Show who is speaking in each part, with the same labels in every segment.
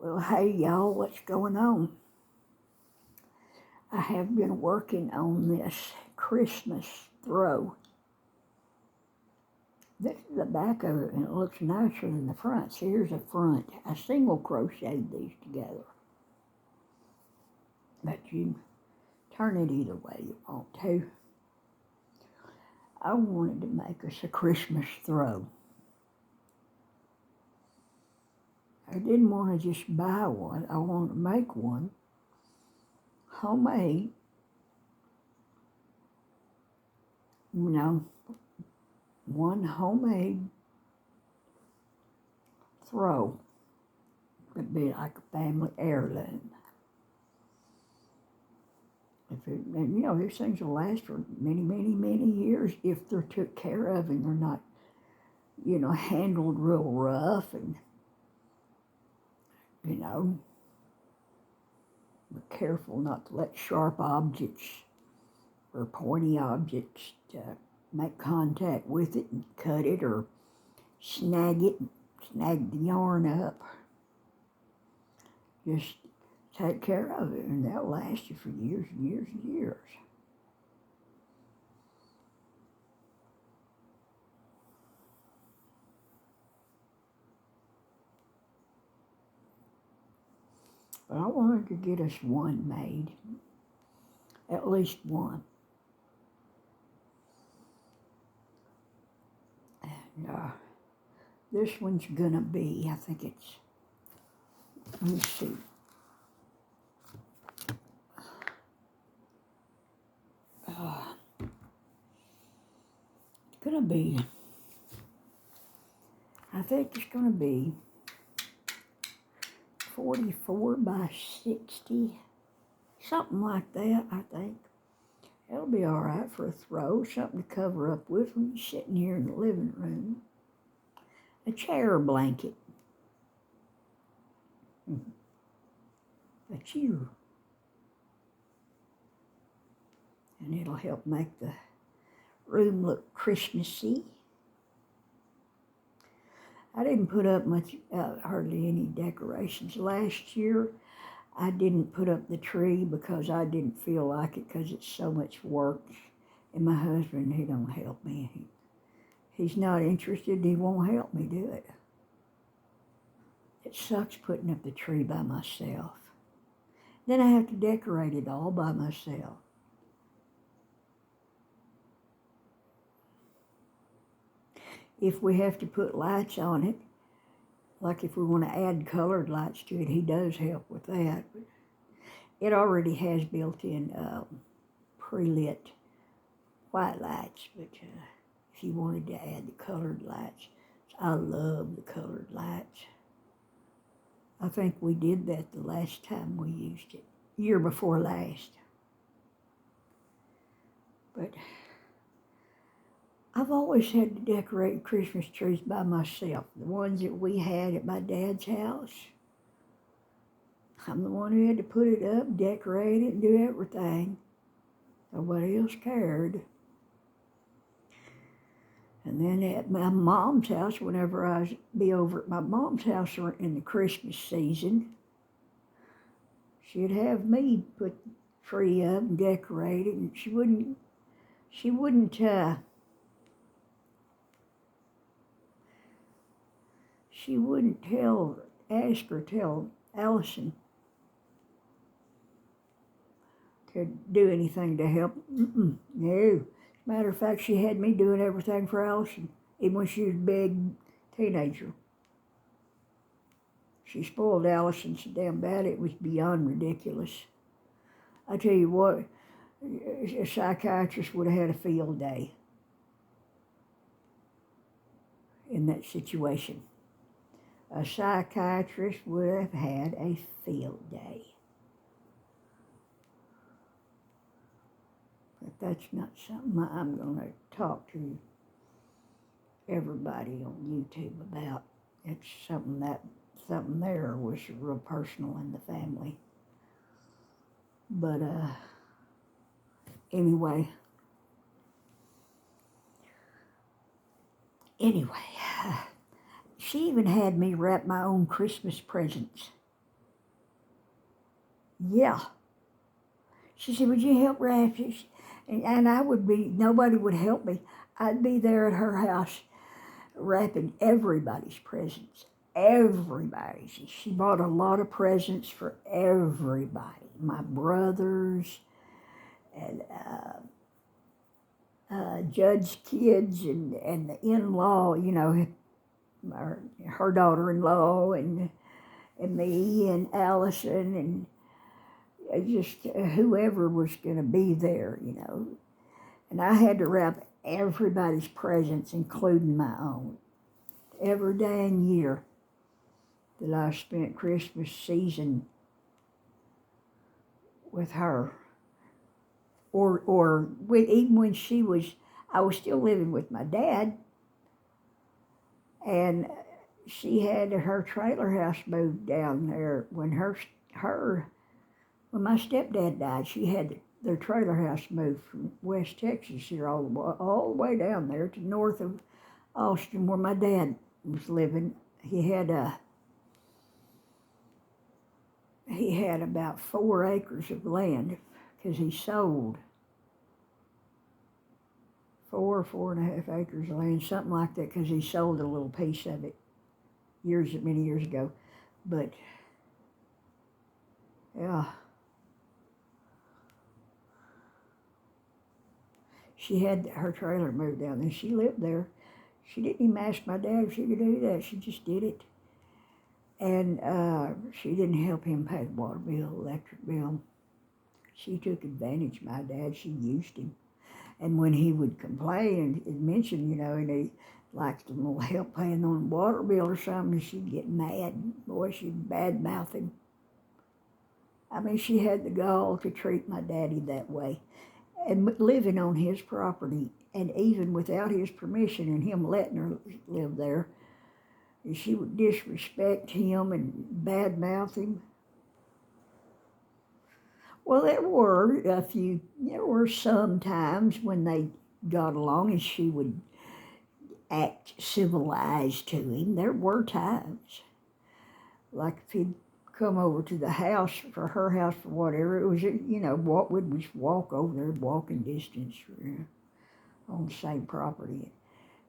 Speaker 1: Well, hey y'all, what's going on? I have been working on this Christmas throw. This is the back of it, and it looks nicer than the front. So here's the front. I single crocheted these together. But you turn it either way you want to. I wanted to make us a Christmas throw. I didn't want to just buy one. I wanted to make one homemade, one homemade throw. It'd be like a family heirloom. These things will last for many, many, many years if they're took care of and they're not, handled real rough and, be careful not to let sharp objects or pointy objects make contact with it and cut it or snag the yarn up. Just take care of it, and that'll last you for years and years and years. But I wanted to get us one made, at least one. And this one's gonna be, I think it's, let me see. It's gonna be, I think it's gonna be 44 by 60, something like that, I think. It'll be all right for a throw, something to cover up with when you're sitting here in the living room. A chair blanket. A chew. And it'll help make the room look Christmassy. I didn't put up much, hardly any decorations. Last year, I didn't put up the tree because I didn't feel like it because it's so much work. And my husband, he don't help me. He's not interested. He won't help me do it. It sucks putting up the tree by myself. Then I have to decorate it all by myself. If we have to put lights on it, like if we want to add colored lights to it, he does help with that. But it already has built-in pre-lit white lights, but if you wanted to add the colored lights, I love the colored lights. I think we did that the last time we used it, year before last. But I've always had to decorate Christmas trees by myself. The ones that we had at my dad's house, I'm the one who had to put it up, decorate it, and do everything. Nobody else cared. And then at my mom's house, whenever I'd be over at my mom's house in the Christmas season, she'd have me put the tree up and decorate it, and she wouldn't tell Allison to do anything to help. No. Matter of fact, she had me doing everything for Allison, even when she was a big teenager. She spoiled Allison so damn bad it was beyond ridiculous. I tell you what, a psychiatrist would have had a field day in that situation. A psychiatrist would have had a field day. But that's not something I'm going to talk to everybody on YouTube about. It's something there was real personal in the family. But anyway, she even had me wrap my own Christmas presents. Yeah. She said, would you help wrap it? And I would be, nobody would help me. I'd be there at her house wrapping everybody's presents. Everybody's. She bought a lot of presents for everybody. My brothers and Judge's kids and the in-law, you know, her daughter-in-law and me and Allison and just whoever was going to be there, you know. And I had to wrap everybody's presents, including my own, every dang year that I spent Christmas season with her. Or even when I was still living with my dad, and she had her trailer house moved down there when when my stepdad died. She had their trailer house moved from West Texas here all the way down there to north of Austin, where my dad was living. He had about 4 acres of land because he sold 4.5 acres of land, something like that, because he sold a little piece of it many years ago. But yeah, she had her trailer moved down there. She lived there. She didn't even ask my dad if she could do that. She just did it. And she didn't help him pay the water bill, electric bill. She took advantage of my dad. She used him. And when he would complain and mention, you know, and he liked a little help paying on the water bill or something, she'd get mad. Boy, she'd badmouth him. I mean, she had the gall to treat my daddy that way. And living on his property, and even without his permission and him letting her live there, she would disrespect him and badmouth him. Well, there were some times when they got along and she would act civilized to him. There were times. Like if he'd come over to the house, for her house, for whatever, it was, you know, we'd just walk over there, walking distance on the same property.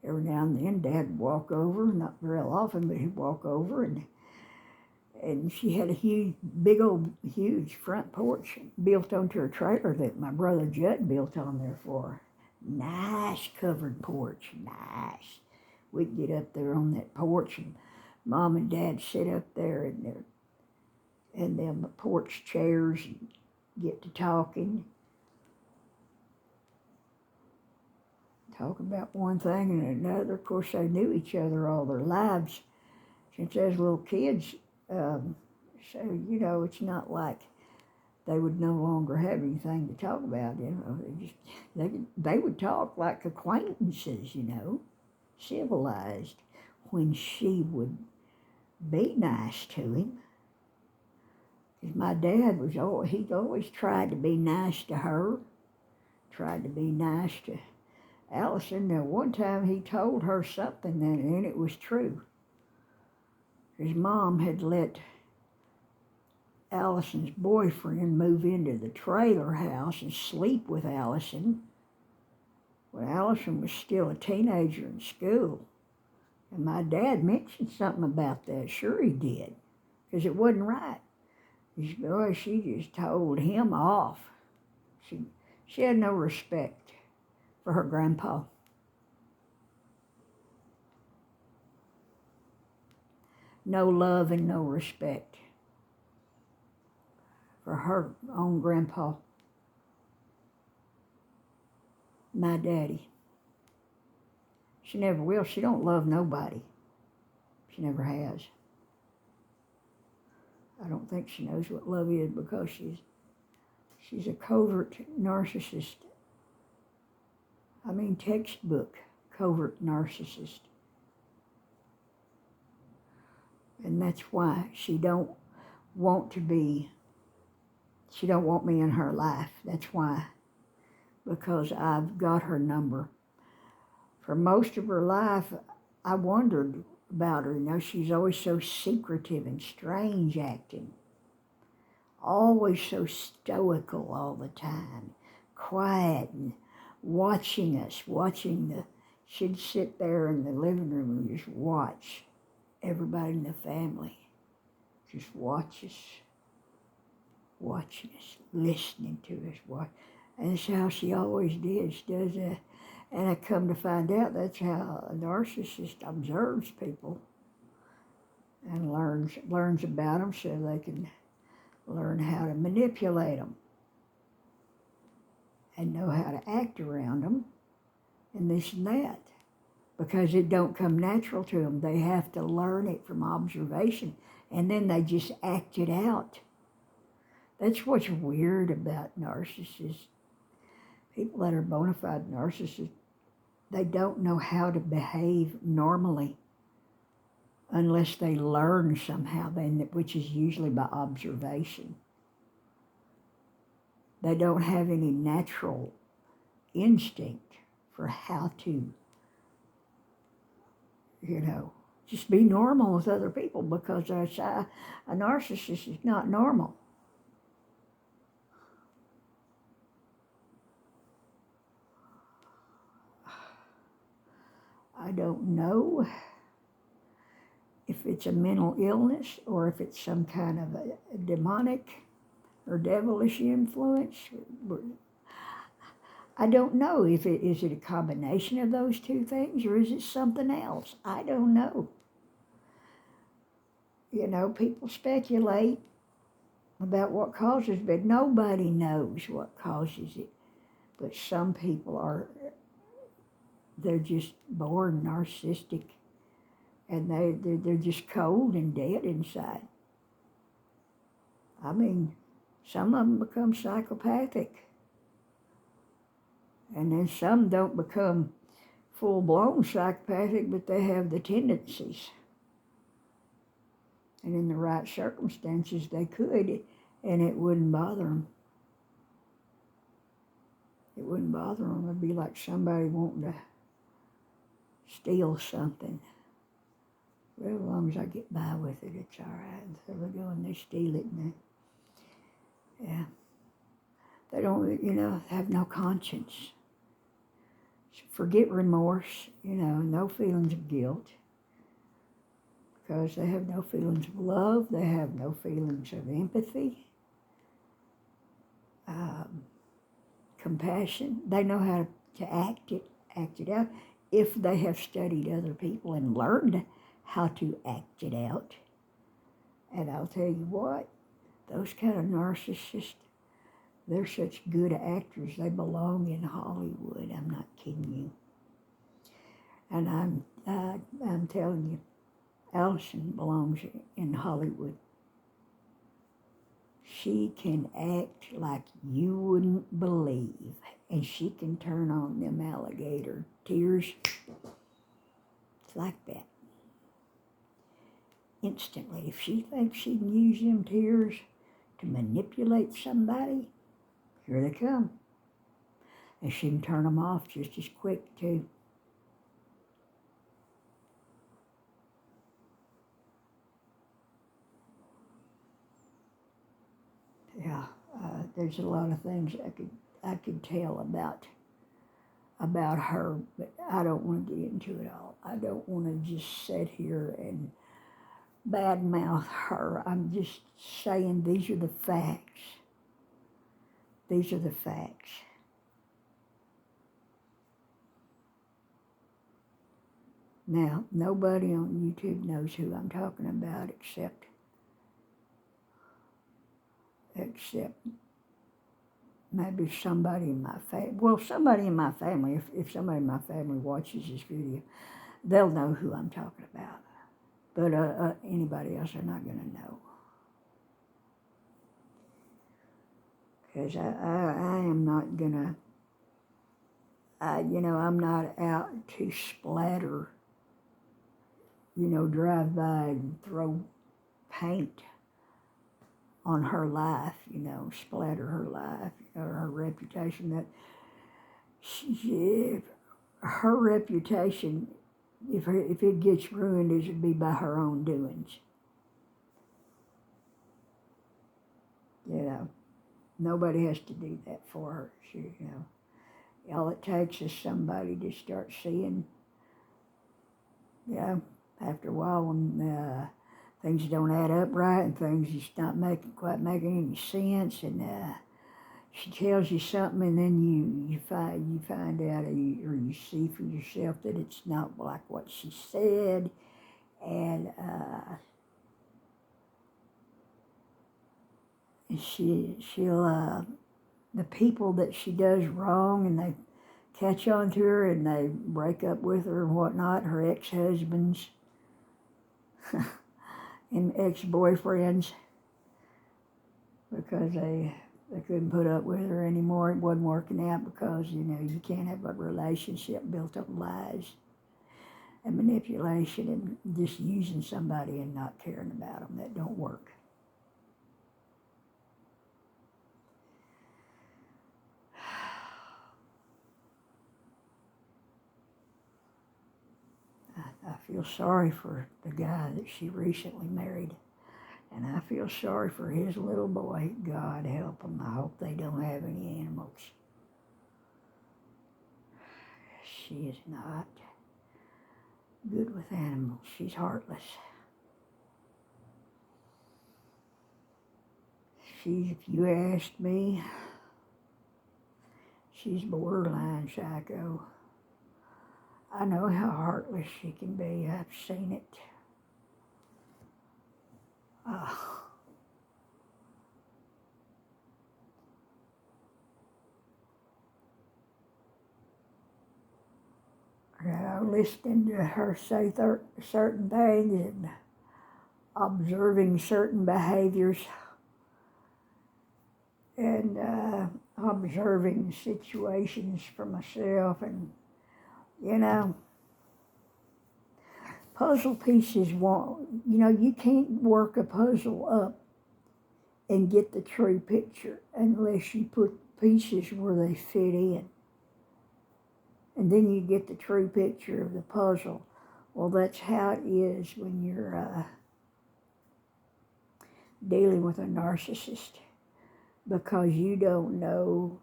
Speaker 1: Every now and then Dad would walk over, not very often, but he'd walk over and she had a huge front porch built onto her trailer that my brother Judd built on there for her. Nice covered porch, nice. We'd get up there on that porch and Mom and Dad sit up there in them porch chairs and get to talking. Talk about one thing and another. Of course, they knew each other all their lives since they was little kids. So, you know, it's not like they would no longer have anything to talk about, you know. They would talk like acquaintances, you know, civilized, when she would be nice to him. Because my dad he'd always tried to be nice to her, tried to be nice to Allison. Now, one time he told her something and it was true. His mom had let Allison's boyfriend move into the trailer house and sleep with Allison when Allison was still a teenager in school. And my dad mentioned something about that. Sure he did, because it wasn't right. She just told him off. She had no respect for her grandpa. No love and no respect for her own grandpa, my daddy. She never will. She don't love nobody. She never has. I don't think she knows what love is because she's a covert narcissist. I mean, textbook covert narcissist. And that's why she don't want me in her life. That's why. Because I've got her number. For most of her life, I wondered about her. You know, she's always so secretive and strange acting. always so stoical all the time, quiet and watching us, she'd sit there in the living room and just watch everybody in the family, just watching us, listening to us, and that's how she always did. She does that. And I come to find out that's how a narcissist observes people and learns about them so they can learn how to manipulate them and know how to act around them and this and that. Because it don't come natural to them. They have to learn it from observation, and then they just act it out. That's what's weird about narcissists. People that are bona fide narcissists, they don't know how to behave normally unless they learn somehow, which is usually by observation. They don't have any natural instinct for how to, just be normal with other people, because a narcissist is not normal. I don't know if it's a mental illness or if it's some kind of a demonic or devilish influence. I don't know if is it a combination of those two things, or is it something else? I don't know. People speculate about what causes, but nobody knows what causes it. But some people they're just born narcissistic, and they're just cold and dead inside. I mean, some of them become psychopathic, and then some don't become full-blown psychopathic, but they have the tendencies. And in the right circumstances, they could, and it wouldn't bother them. It wouldn't bother them. It'd be like somebody wanting to steal something. Well, as long as I get by with it, it's all right. So they go and they steal it, and they don't, have no conscience. So forget remorse, no feelings of guilt, because they have no feelings of love. They have no feelings of empathy, compassion. They know how to act it out if they have studied other people and learned how to act it out. And I'll tell you what, those kind of narcissists, they're such good actors. They belong in Hollywood. I'm not kidding you. And I'm telling you, Allison belongs in Hollywood. She can act like you wouldn't believe, and she can turn on them alligator tears. It's like that. Instantly. If she thinks she can use them tears to manipulate somebody, here they come. And she can turn them off just as quick, too. Yeah, there's a lot of things I could tell about her, but I don't want to get into it all. I don't want to just sit here and badmouth her. I'm just saying these are the facts. These are the facts. Now, nobody on YouTube knows who I'm talking about except maybe somebody in my family. Well, somebody in my family, if somebody in my family watches this video, they'll know who I'm talking about. But anybody else are not going to know. Because I am not going to, I'm not out to splatter, drive by and throw paint on her life, splatter her life or her reputation. That her reputation, if it gets ruined, it should be by her own doings. You know, nobody has to do that for her. All it takes is somebody to start seeing, after a while when things don't add up right and things just not quite making any sense, and she tells you something, and then you find out, or you see for yourself that it's not like what she said, and she'll the people that she does wrong, and they catch on to her and they break up with her and whatnot, her ex-husbands and ex-boyfriends, because they couldn't put up with her anymore. It wasn't working out because, you can't have a relationship built on lies and manipulation and just using somebody and not caring about them. That don't work. I feel sorry for the guy that she recently married. And I feel sorry for his little boy. God help him. I hope they don't have any animals. She is not good with animals. She's heartless. If you asked me, she's borderline psycho. I know how heartless she can be. I've seen it. Listening to her say certain things and observing certain behaviors and observing situations for myself, and puzzle pieces you can't work a puzzle up and get the true picture unless you put pieces where they fit in. And then you get the true picture of the puzzle. Well, that's how it is when you're dealing with a narcissist, because you don't know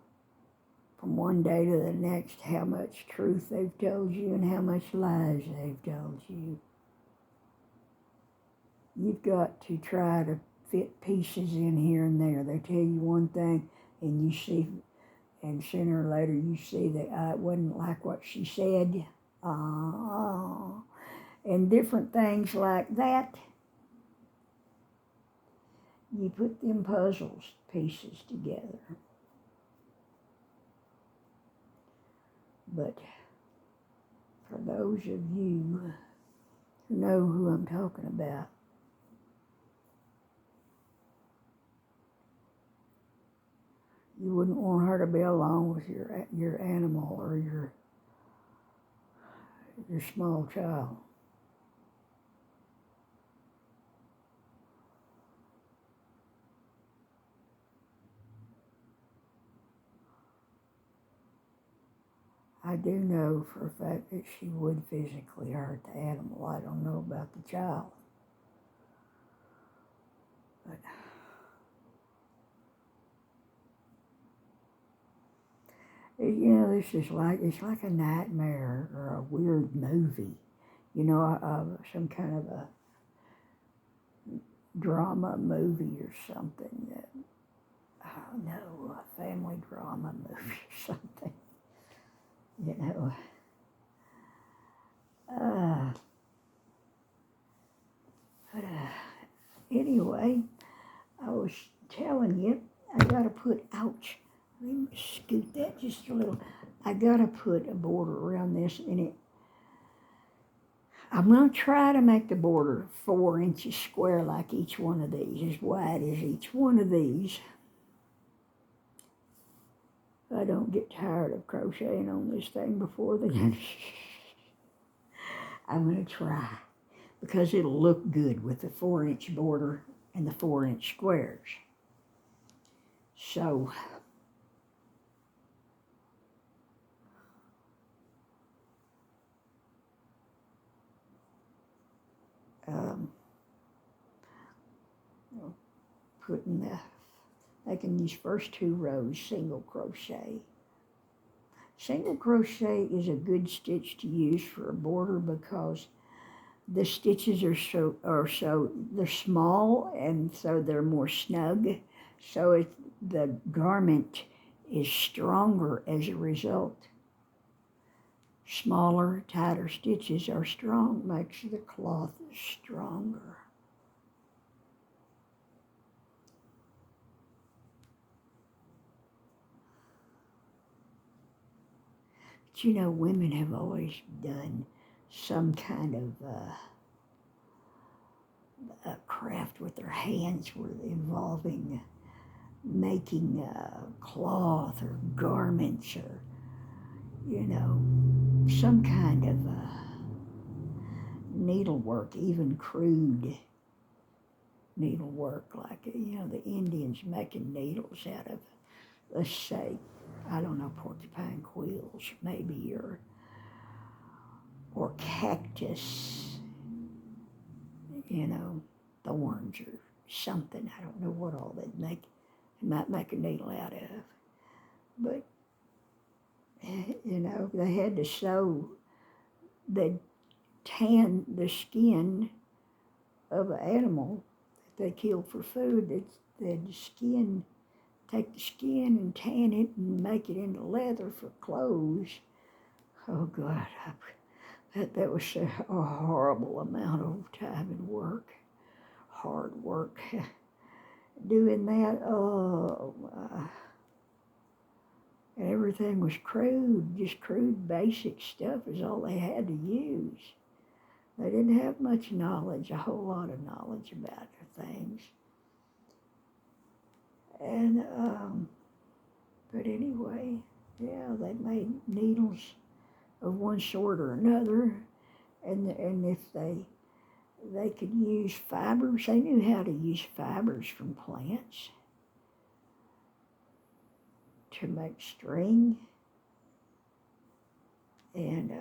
Speaker 1: from one day to the next how much truth they've told you and how much lies they've told you. You've got to try to fit pieces in here and there. They tell you one thing and you see, and sooner or later you see that it wasn't like what she said. And different things like that. You put them puzzles pieces together. But for those of you who know who I'm talking about, you wouldn't want her to be alone with your animal or your small child. I do know for a fact that she would physically hurt the animal. I don't know about the child. But this is it's like a nightmare or a weird movie, some kind of a drama movie or something. That, I don't know, a family drama movie or something. Anyway, I was telling you, I gotta put, ouch, let me scoot that just a little. I gotta put a border around this, and I'm gonna try to make the border 4 inches square like each one of these, as wide as each one of these. I don't get tired of crocheting on this thing before then. I'm going to try, because it'll look good with the 4-inch border and the 4-inch squares. So, putting They can use first 2 rows single crochet. Single crochet is a good stitch to use for a border because the stitches they're small, and so they're more snug. So the garment is stronger as a result. Smaller, tighter stitches are strong, makes the cloth stronger. But you know, women have always done some kind of a craft with their hands involving making cloth or garments or, you know, some kind of needlework, even crude needlework, like, you know, the Indians making needles out of, let's say, I don't know, porcupine quills maybe, or cactus, you know, thorns or something. I don't know what all they'd make. They might make a needle out of. But, you know, they had to sew, they'd tan the skin of an animal that they killed for food. They'd take the skin and tan it and make it into leather for clothes. Oh God, that was a horrible amount of time and work, hard work. Doing that, and everything was crude, just crude basic stuff is all they had to use. They didn't have much knowledge, a whole lot of knowledge about things. And, but anyway, yeah, they made needles of one sort or another, and if they could use fibers, they knew how to use fibers from plants to make string and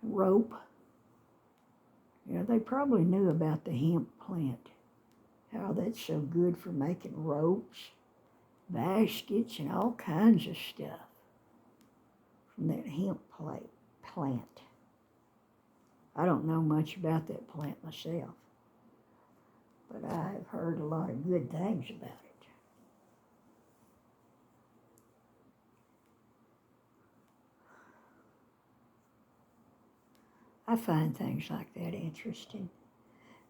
Speaker 1: rope. You know, they probably knew about the hemp plant, how that's so good for making ropes, baskets, and all kinds of stuff from that hemp plant. I don't know much about that plant myself, but I've heard a lot of good things about it. I find things like that interesting.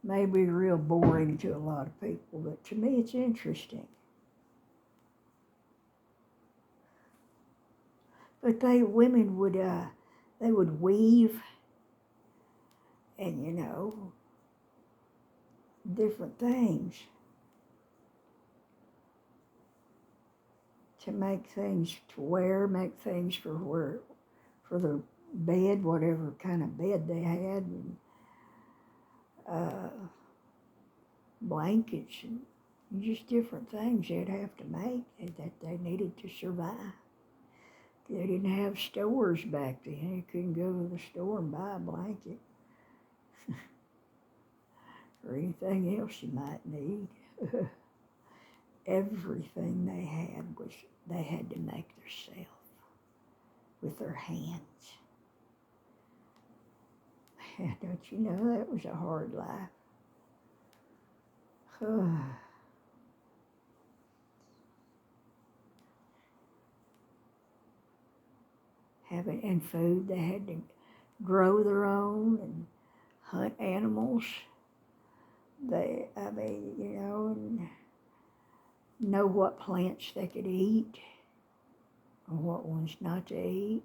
Speaker 1: Maybe real boring to a lot of people, but to me it's interesting. But women would weave, and, you know, different things to make things to wear, make things for the bed, whatever kind of bed they had, and blankets, and just different things they'd have to make that they needed to survive. They didn't have stores back then. You couldn't go to the store and buy a blanket or anything else you might need. Everything they had to make themselves with their hands. Don't you know that was a hard life? And food, they had to grow their own and hunt animals. You know, and know what plants they could eat or what ones not to eat.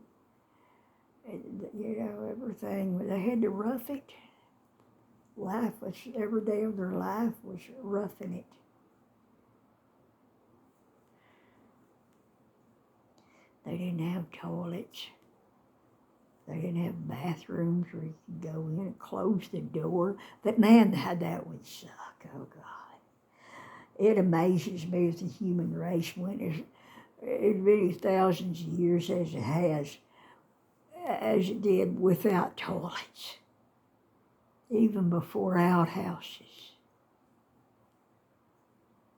Speaker 1: And, you know, everything. They had to rough it. Every day of their life was roughing it. They didn't have toilets. They didn't have bathrooms where you could go in and close the door. That would suck. Oh, God. It amazes me if the human race went as many thousands of years as it did without toilets, even before outhouses.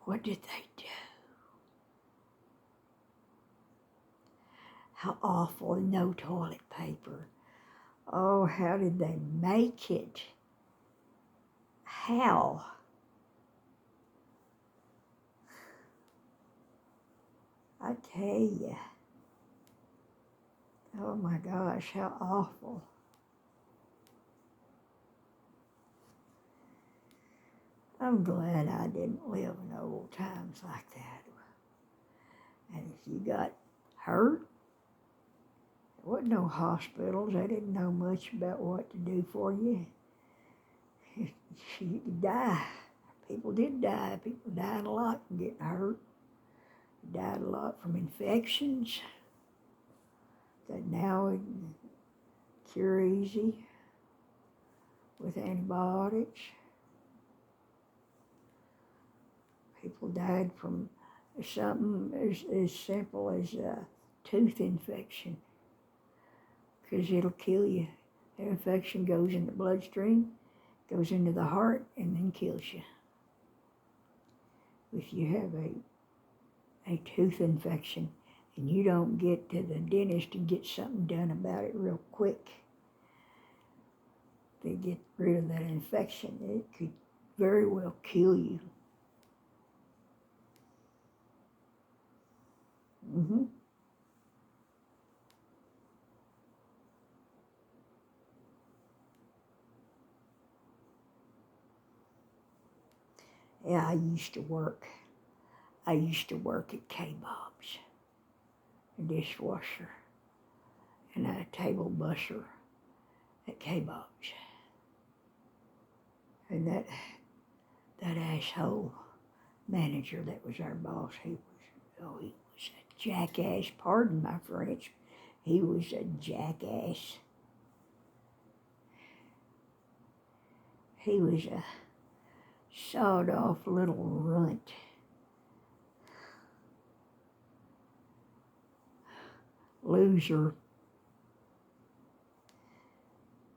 Speaker 1: What did they do? How awful, no toilet paper. Oh, how did they make it? How? I tell you. Oh my gosh, how awful. I'm glad I didn't live in old times like that. And if you got hurt, there wasn't no hospitals. They didn't know much about what to do for you. You could die. People did die. People died a lot from getting hurt. Died a lot from infections that now it cure easy with antibiotics. People died from something as simple as a tooth infection, because it'll kill you. The infection goes in the bloodstream, goes into the heart, and then kills you. If you have a tooth infection and you don't get to the dentist and get something done about it real quick to get rid of that infection, it could very well kill you. Yeah, I used to work at K-Bob's, a dishwasher and a table busser at K-Bob's. And that asshole manager that was our boss, he was a jackass. Pardon my French. He was a jackass. He was a sawed-off little runt. Loser.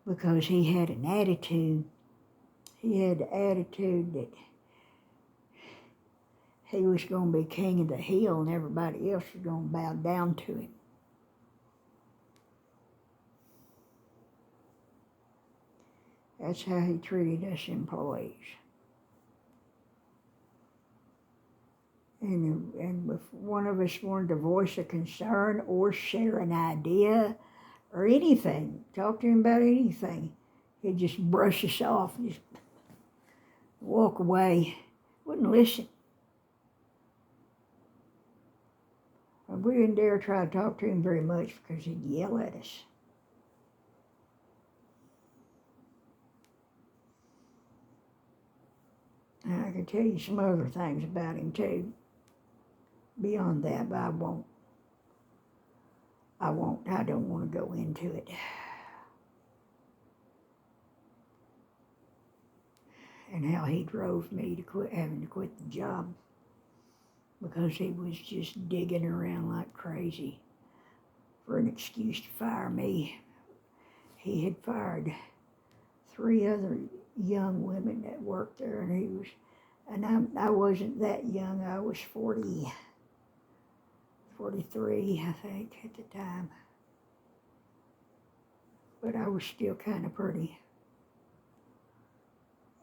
Speaker 1: Because he had an attitude. He had the attitude that he was going to be king of the hill and everybody else was going to bow down to him. That's how he treated us employees. And if one of us wanted to voice a concern or share an idea or anything, talk to him about anything, he'd just brush us off, just walk away, wouldn't listen. And we didn't dare try to talk to him very much because he'd yell at us. And I could tell you some other things about him too, beyond that, but I won't. I don't want to go into it. And how he drove me to having to quit the job because he was just digging around like crazy for an excuse to fire me. He had fired 3 other young women that worked there, and I wasn't that young. I was 43, I think, at the time. But I was still kind of pretty.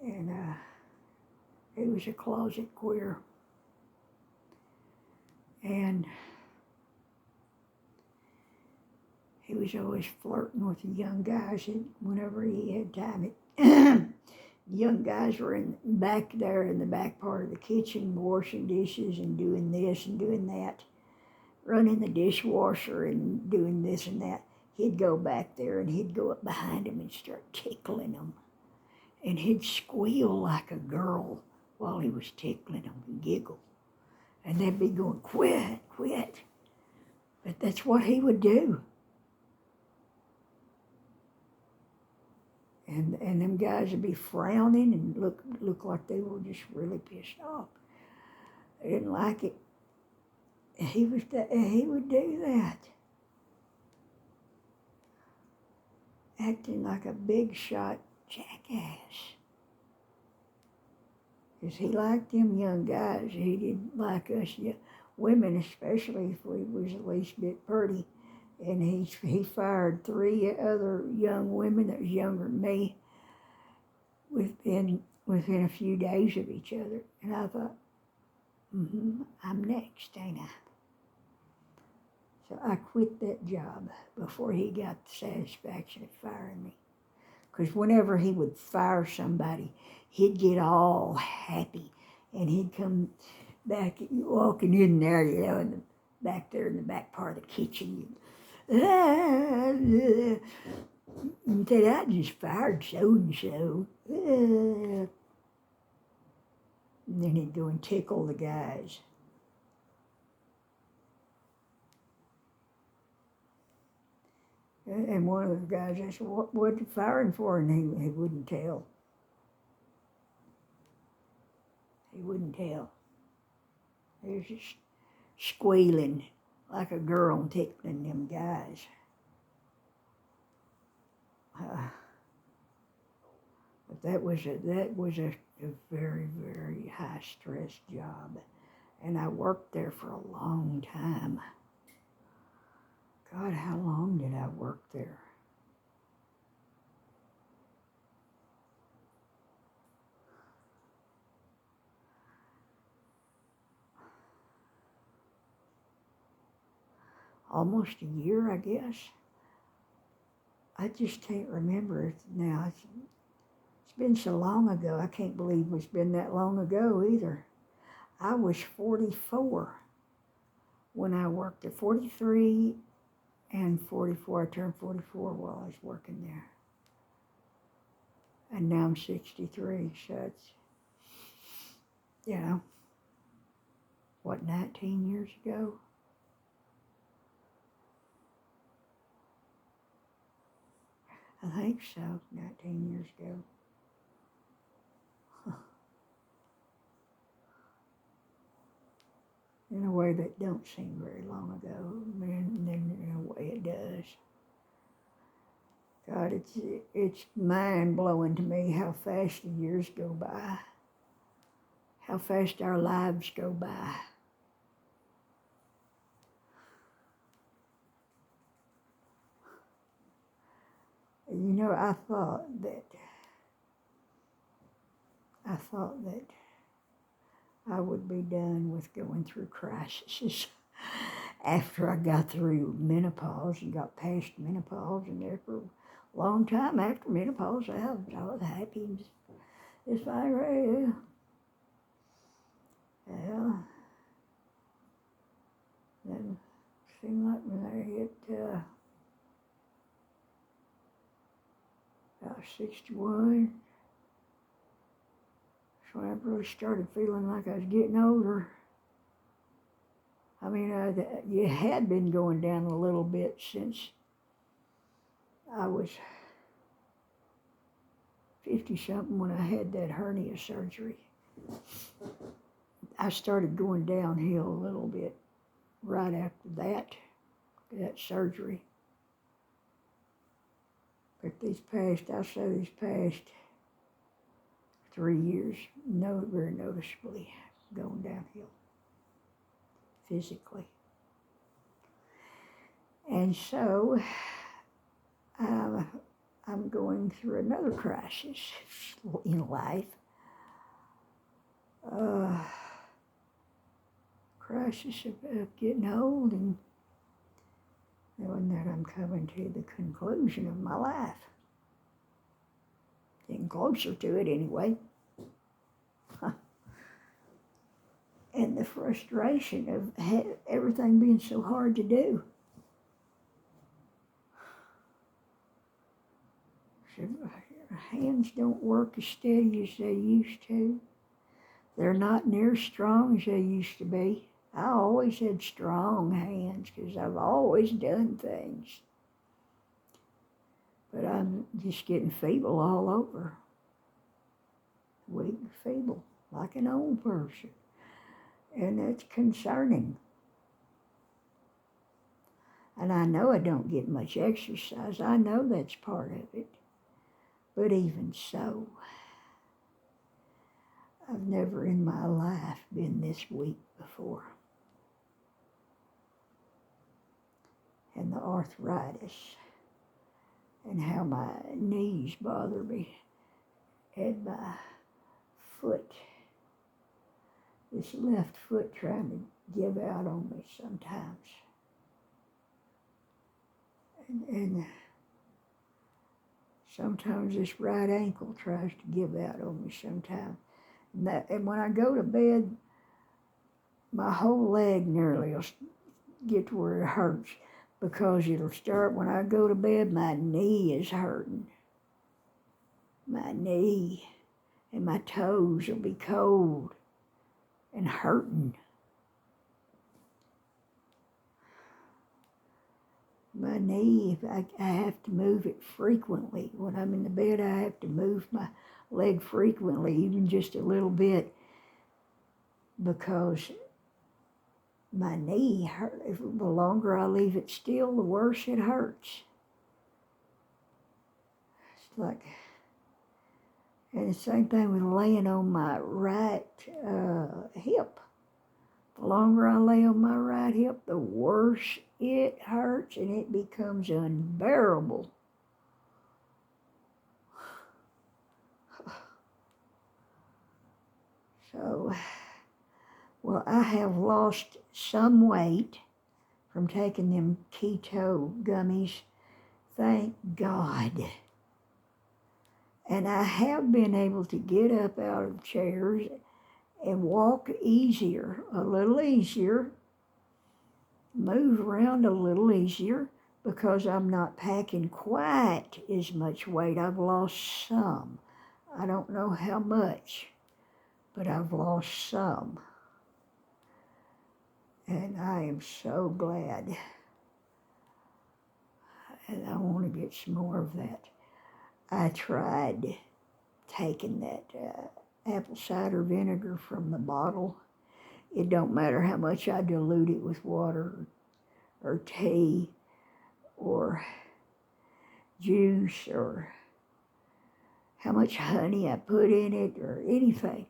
Speaker 1: And he was a closet queer. And he was always flirting with the young guys, and whenever he had time. The young guys were back there in the back part of the kitchen, washing dishes and doing this and doing that, running the dishwasher and doing this and that. He'd go back there and he'd go up behind him and start tickling them. And he'd squeal like a girl while he was tickling them and giggle. And they'd be going, quit, quit. But that's what he would do. And them guys would be frowning and look like they were just really pissed off. They didn't like it. He would do that. Acting like a big shot jackass. Because he liked them young guys. He didn't like us women, especially if we was at least a bit pretty. And he fired 3 other young women that was younger than me within a few days of each other. And I thought, I'm next, ain't I? So I quit that job before he got the satisfaction of firing me. Because whenever he would fire somebody, he'd get all happy. And he'd come back, walking in there, in the back there in the back part of the kitchen. And said, I just fired so-and-so. And then he'd go and tickle the guys. And one of the guys, I said, what you firing for? And he wouldn't tell. He wouldn't tell. He was just squealing like a girl tickling them guys. But that was a very, very high stress job. And I worked there for a long time. God, how long did I work there? Almost a year, I guess. I just can't remember it now. It's been so long ago. I can't believe it's been that long ago either. I was 44 when I worked there. 43 and 44. I turned 44 while I was working there. And now I'm 63, so it's, 19 years ago? I think so, 19 years ago. In a way that don't seem very long ago, and then in a way it does. God, it's mind-blowing to me how fast the years go by, how fast our lives go by. I thought that I would be done with going through crises after I got through menopause and got past menopause, and there for a long time after menopause, I was happy and just like, yeah. Then it seemed like when I hit about 61, so I really started feeling like I was getting older. I mean, you had been going down a little bit since I was 50-something when I had that hernia surgery. I started going downhill a little bit right after that surgery. But these past 3 years, very noticeably going downhill physically. And so I'm going through another crisis in life. Crisis of getting old and knowing that I'm coming to the conclusion of my life. Getting closer to it anyway. And the frustration of everything being so hard to do. So hands don't work as steady as they used to. They're not near as strong as they used to be. I always had strong hands because I've always done things. But I'm just getting feeble all over. Weak and feeble, like an old person. And that's concerning. And I know I don't get much exercise. I know that's part of it. But even so, I've never in my life been this weak before. And the arthritis and how my knees bother me and my foot, this left foot trying to give out on me sometimes. And sometimes this right ankle tries to give out on me sometimes. And when I go to bed, my whole leg nearly will get to where it hurts, because it'll start when I go to bed, my knee is hurting. My knee and my toes will be cold and hurting. My knee, I have to move it frequently. When I'm in the bed, I have to move my leg frequently, even just a little bit, because my knee hurt. The longer I leave it still, the worse it hurts. It's like, and the same thing with laying on my right hip. The longer I lay on my right hip, the worse it hurts, and it becomes unbearable. So, well, I have lost some weight from taking them keto gummies. Thank God. And I have been able to get up out of chairs and walk easier, a little easier, move around a little easier, because I'm not packing quite as much weight. I've lost some. I don't know how much, but I've lost some. And I am so glad. And I want to get some more of that. I tried taking that apple cider vinegar from the bottle. It don't matter how much I dilute it with water or tea or juice or how much honey I put in it or anything.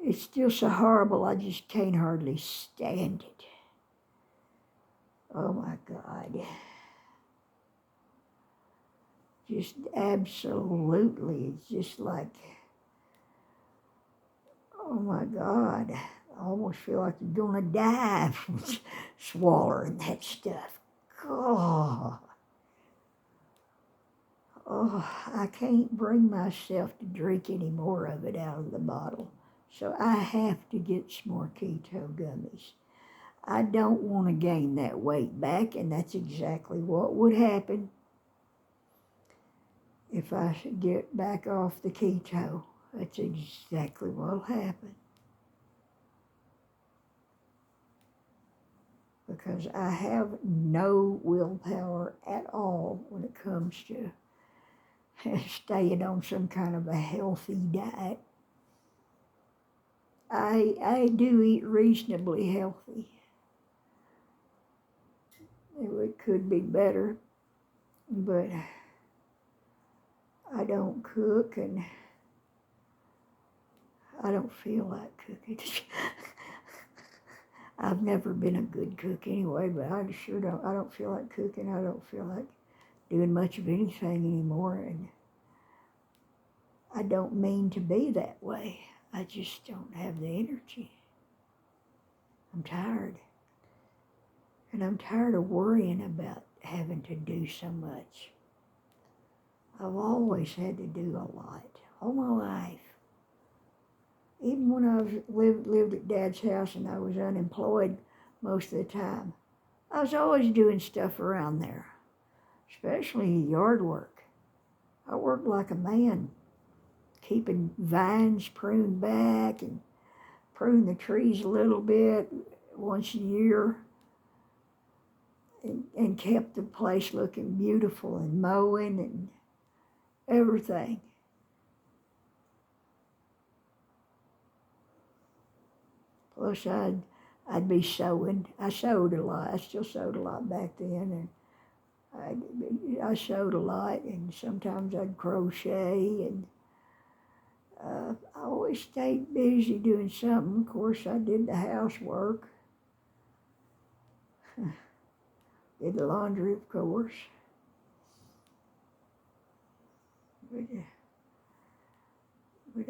Speaker 1: It's still so horrible, I just can't hardly stand it. Oh my God. Just absolutely, it's just like, oh my God. I almost feel like you're gonna die from swallowing that stuff. God. Oh, I can't bring myself to drink any more of it out of the bottle. So I have to get some more keto gummies. I don't want to gain that weight back, and that's exactly what would happen if I should get back off the keto. That's exactly what will happen. Because I have no willpower at all when it comes to staying on some kind of a healthy diet. I do eat reasonably healthy. It could be better, but I don't cook, and I don't feel like cooking. I've never been a good cook anyway, but I don't feel like cooking. I don't feel like doing much of anything anymore, and I don't mean to be that way. I just don't have the energy. I'm tired. And I'm tired of worrying about having to do so much. I've always had to do a lot, all my life. Even when I lived at Dad's house and I was unemployed most of the time, I was always doing stuff around there, especially yard work. I worked like a man, keeping vines pruned back and prune the trees a little bit once a year, and kept the place looking beautiful, and mowing and everything. Plus I'd be sewing. I sewed a lot. I still sewed a lot back then, and I sewed a lot, and sometimes I'd crochet, and I always stayed busy doing something. Of course, I did the housework, did the laundry, of course. But,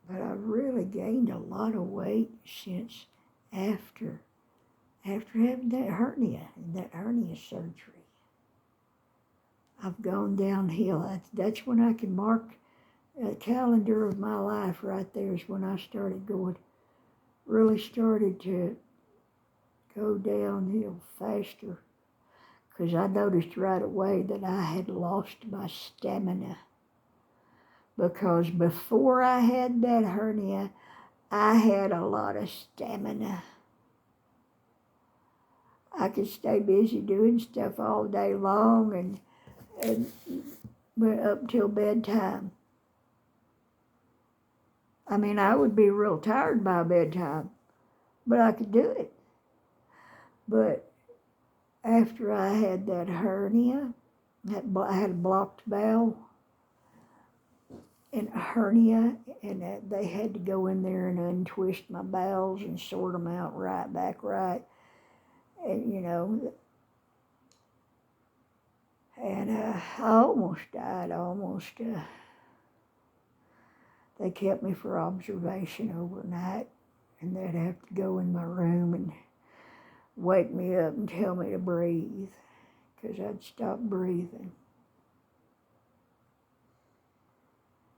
Speaker 1: but I really gained a lot of weight since after having that hernia surgery. I've gone downhill. That's when I can mark a calendar of my life right there, is when I really started to go downhill faster. Because I noticed right away that I had lost my stamina. Because before I had that hernia, I had a lot of stamina. I could stay busy doing stuff all day long and went up till bedtime. I mean, I would be real tired by bedtime, but I could do it. But after I had that hernia, I had a blocked bowel and a hernia, and they had to go in there and untwist my bowels and sort them out right. And, and I almost died, they kept me for observation overnight, and they'd have to go in my room and wake me up and tell me to breathe, because I'd stopped breathing.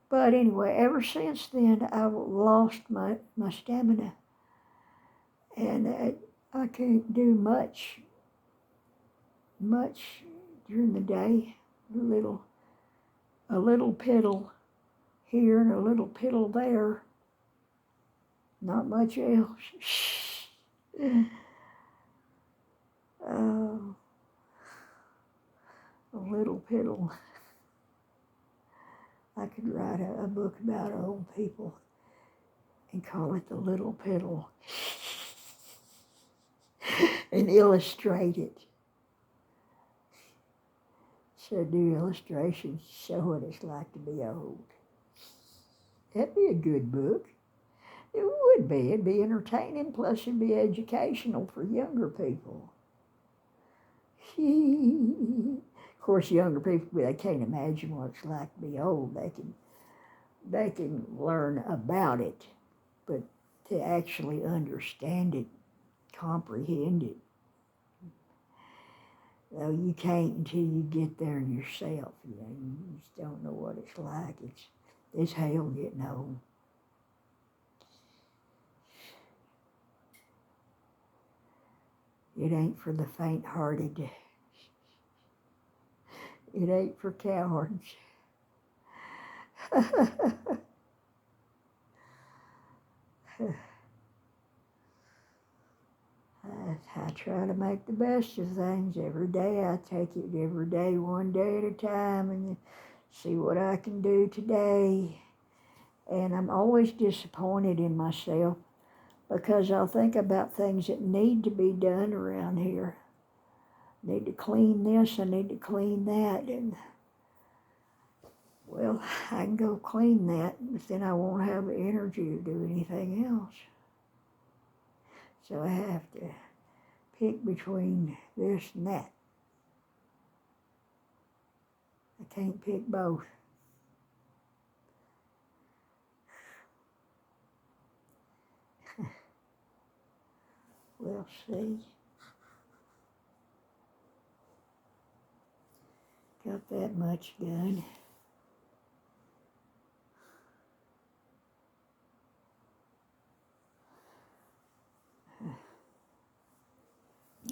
Speaker 1: But anyway, ever since then, I've lost my stamina, and I can't do much during the day. A little piddle here and a little piddle there. Not much else. Oh, a little piddle. I could write a book about old people and call it The Little Piddle and illustrate it. So do illustrations, show what it's like to be old. That'd be a good book. It would be. It'd be entertaining, plus it'd be educational for younger people. Of course, younger people, they can't imagine what it's like to be old. They can learn about it, but to actually understand it, comprehend it, well, you can't until you get there yourself. You just don't know what it's like. It's hell getting old. It ain't for the faint-hearted. It ain't for cowards. I try to make the best of things every day. I take it every day, one day at a time, and see what I can do today. And I'm always disappointed in myself because I'll think about things that need to be done around here. I need to clean this, I need to clean that, and well, I can go clean that, but then I won't have the energy to do anything else. So I have to pick between this and that. I can't pick both. We'll see. Got that much done.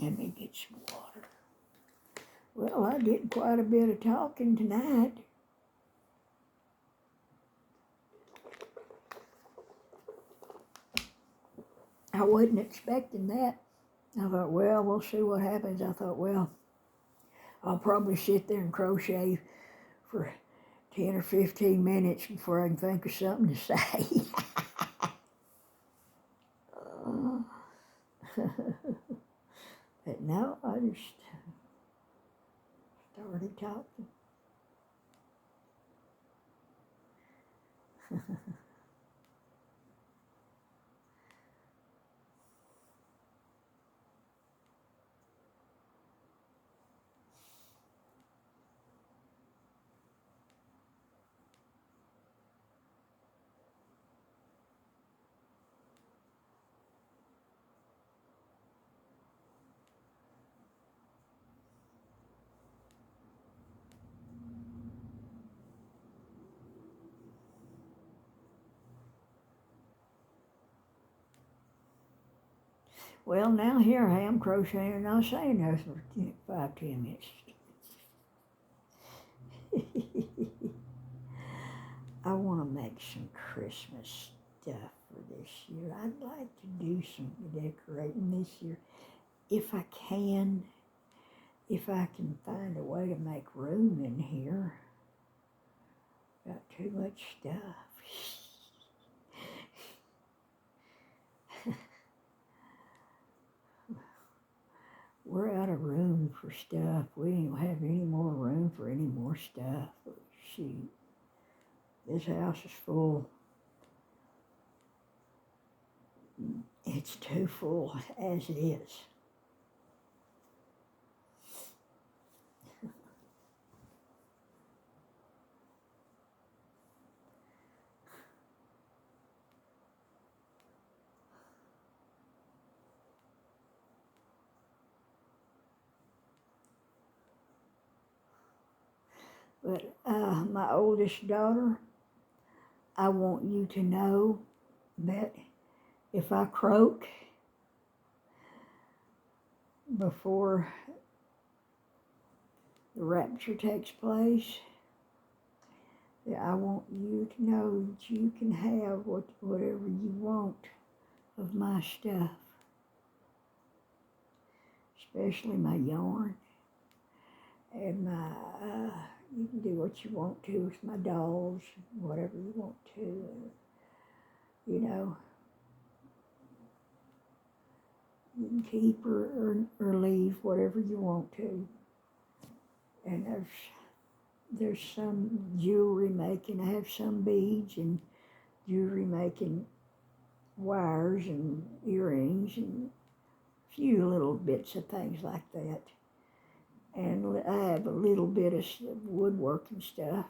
Speaker 1: Let me get some water. Well, I did quite a bit of talking tonight. I wasn't expecting that. I thought, well, we'll see what happens. I thought, well, I'll probably sit there and crochet for 10 or 15 minutes before I can think of something to say. But no, I just started talking. Well, now here I am crocheting and not saying nothing for 5, 10 minutes. I want to make some Christmas stuff for this year. I'd like to do some decorating this year. If I can find a way to make room in here. Got too much stuff. We're out of room for stuff. We don't have any more room for any more stuff. Shoot. This house is full. It's too full as it is. But my oldest daughter, I want you to know that if I croak before the rapture takes place, that I want you to know that you can have whatever you want of my stuff, especially my yarn and my, you can do what you want to with my dolls, whatever you want to, you know. You can keep or leave whatever you want to. And there's some jewelry making. I have some beads and jewelry making wires and earrings and a few little bits of things like that. And I have a little bit of woodworking stuff.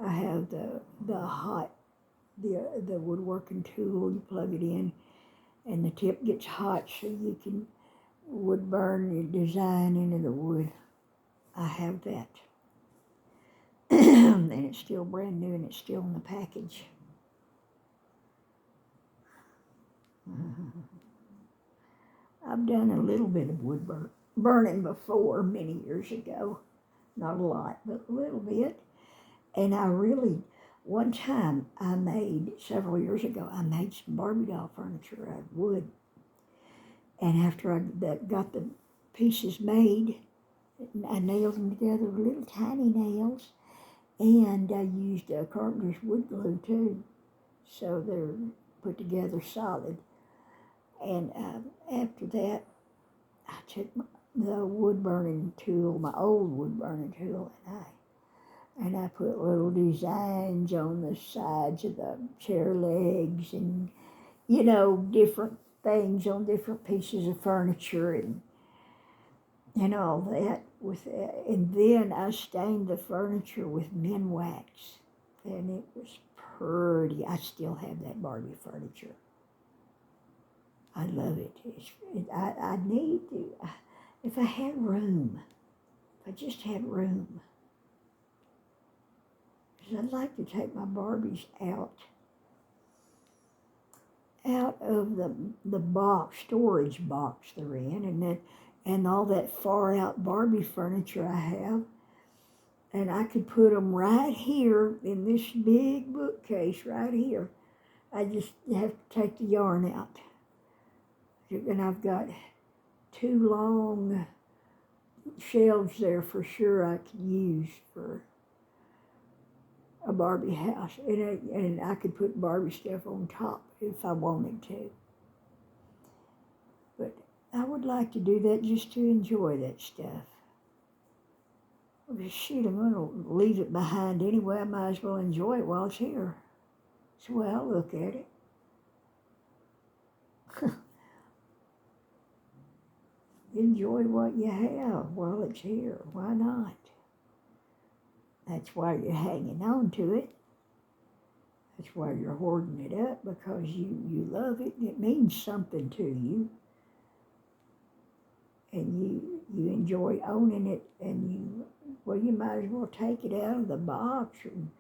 Speaker 1: I have the woodworking tool. You plug it in, and the tip gets hot, so you can wood burn your design into the wood. I have that, and it's still brand new, and it's still in the package. I've done a little bit of wood burning before many years ago. Not a lot, but a little bit. And one time several years ago, I made some Barbie doll furniture out of wood. And after I got the pieces made, I nailed them together with little tiny nails. And I used carpenter's wood glue too. So they're put together solid. And after that, I took the wood burning tool, my old wood burning tool, and I put little designs on the sides of the chair legs and, different things on different pieces of furniture and all that. And then I stained the furniture with Minwax, and it was pretty. I still have that Barbie furniture. I love it. I need to, if I had room, if I just had room, because I'd like to take my Barbies out of the box, storage box they're in, and all that far out Barbie furniture I have, and I could put them right here in this big bookcase right here. I just have to take the yarn out. And I've got 2 long shelves there for sure I could use for a Barbie house. And I could put Barbie stuff on top if I wanted to. But I would like to do that just to enjoy that stuff. Well, shoot, I'm going to leave it behind anyway. I might as well enjoy it while it's here. That's the way I look at it. Enjoy what you have while it's here. Why not? That's why you're hanging on to it. That's why you're hoarding it up, because you love it and it means something to you. And you enjoy owning it, and you might as well take it out of the box and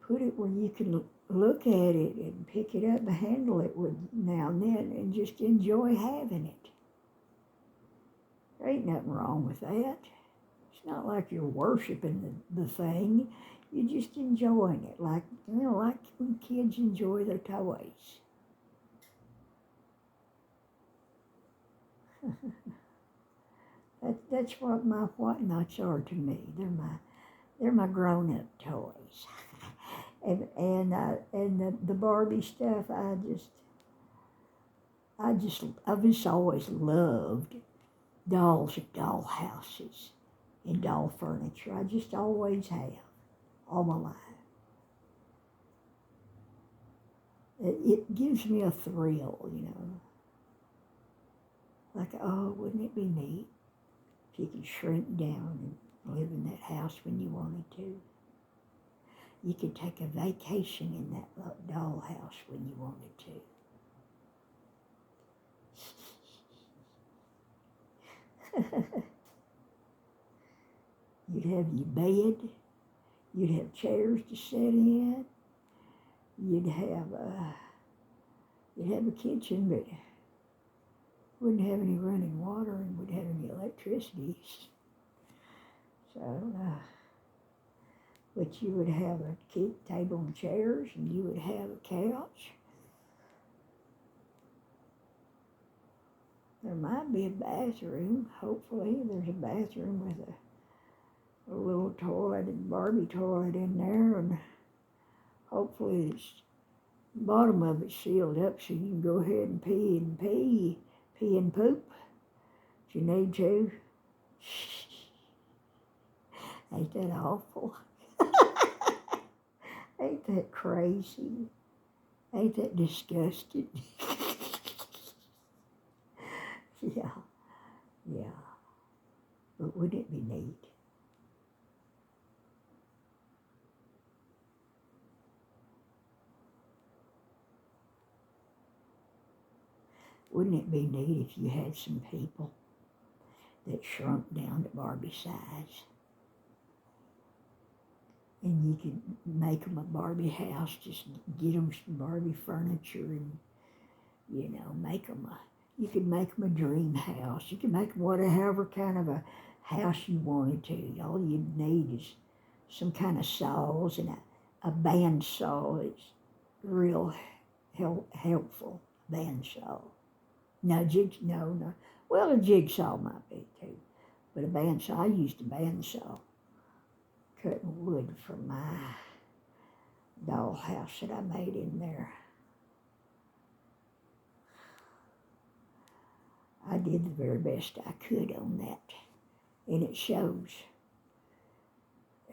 Speaker 1: put it where you can look at it and pick it up and handle it with now and then and just enjoy having it. There ain't nothing wrong with that. It's not like you're worshiping the thing. You're just enjoying it, like when kids enjoy their toys. That's what my whatnots are to me. They're my grown-up toys. and the Barbie stuff, I've just always loved dolls and doll houses and doll furniture. I just always have, all my life. It gives me a thrill, Like, oh, wouldn't it be neat if you could shrink down and live in that house when you wanted to? You could take a vacation in that dollhouse when you wanted to. You'd have your bed. You'd have chairs to sit in. You'd have a kitchen, but wouldn't have any running water and wouldn't have any electricity. So, but you would have a table and chairs, and you would have a couch. There might be a bathroom. Hopefully, there's a bathroom with a little toilet and Barbie toilet in there, and hopefully the bottom of it's sealed up so you can go ahead and pee and poop if you need to. Ain't that awful? Ain't that crazy? Ain't that disgusting? Yeah. But wouldn't it be neat? Wouldn't it be neat if you had some people that shrunk down to Barbie size? And you could make them a Barbie house, just get them some Barbie furniture and, you could make them a dream house. You could make them whatever kind of a house you wanted to. All you'd need is some kind of saws and a bandsaw. It's real helpful, bandsaw. No. Well, a jigsaw might be too, but a bandsaw. I used a bandsaw cutting wood for my dollhouse that I made in there. I did the very best I could on that, and it shows.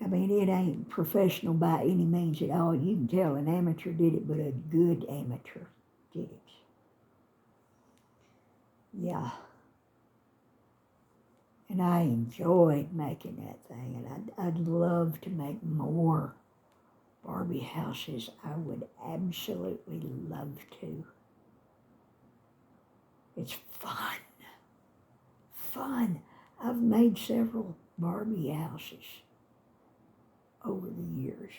Speaker 1: I mean, it ain't professional by any means at all. You can tell an amateur did it, but a good amateur did it. Yeah. And I enjoyed making that thing, and I'd love to make more Barbie houses. I would absolutely love to. It's fun. I've made several Barbie houses over the years.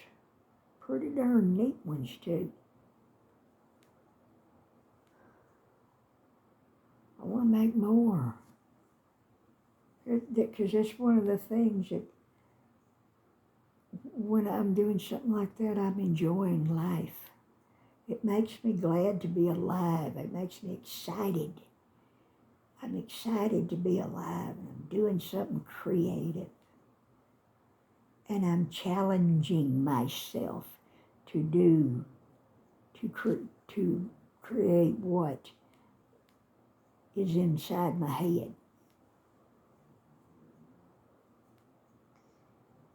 Speaker 1: Pretty darn neat ones too. I want to make more. Because that's one of the things that when I'm doing something like that, I'm enjoying life. It makes me glad to be alive. It makes me excited. I'm excited to be alive, and I'm doing something creative. And I'm challenging myself to create what is inside my head.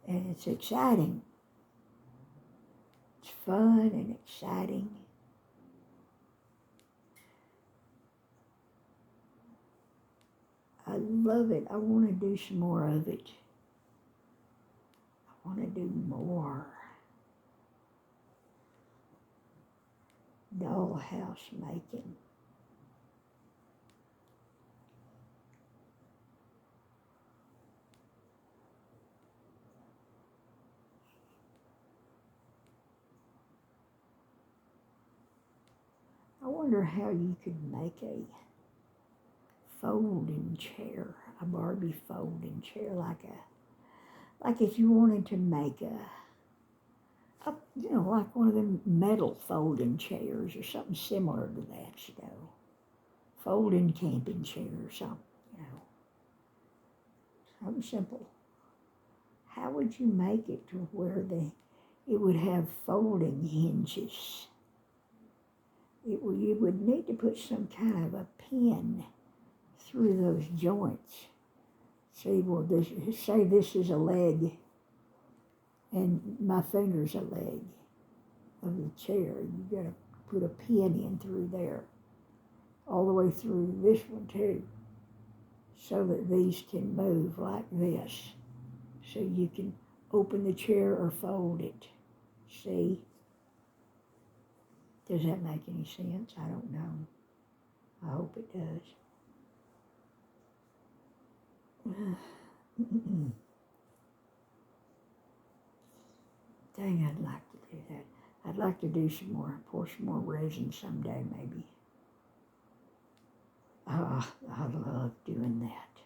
Speaker 1: And it's exciting. It's fun and exciting. I love it. I want to do some more of it. I want to do more. Dollhouse making. I wonder how you could make a folding chair, a Barbie folding chair, like if you wanted to make like one of them metal folding chairs or something similar to that, folding camping chair or something, something simple. How would you make it to where it would have folding hinges? You would need to put some kind of a pin through those joints. See, say this is a leg, and my finger's a leg of the chair. You got to put a pin in through there, all the way through this one too, so that these can move like this. So you can open the chair or fold it. See? Does that make any sense? I don't know. I hope it does. Dang, I'd like to do that. I'd like to do pour some more resin someday, maybe. Oh, I love doing that.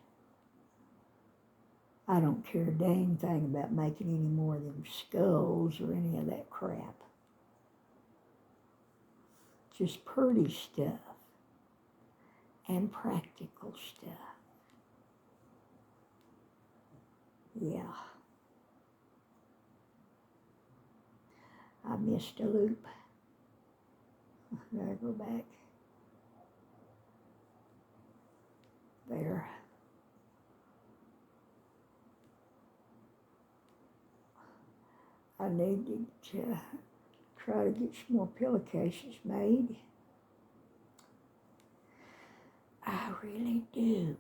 Speaker 1: I don't care a dang thing about making any more of them skulls or any of that crap. Just pretty stuff and practical stuff. Yeah. I missed a loop. I gotta go back. There. I need to try to get some more pillowcases made. I really do.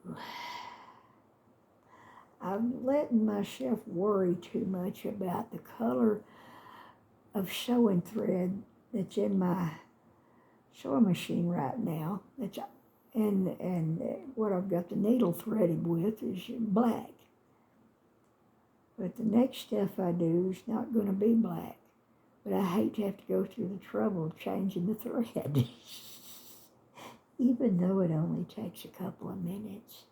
Speaker 1: I'm letting myself worry too much about the color of sewing thread that's in my sewing machine right now. And what I've got the needle threaded with is black. But the next stuff I do is not going to be black. But I hate to have to go through the trouble of changing the thread. Even though it only takes a couple of minutes.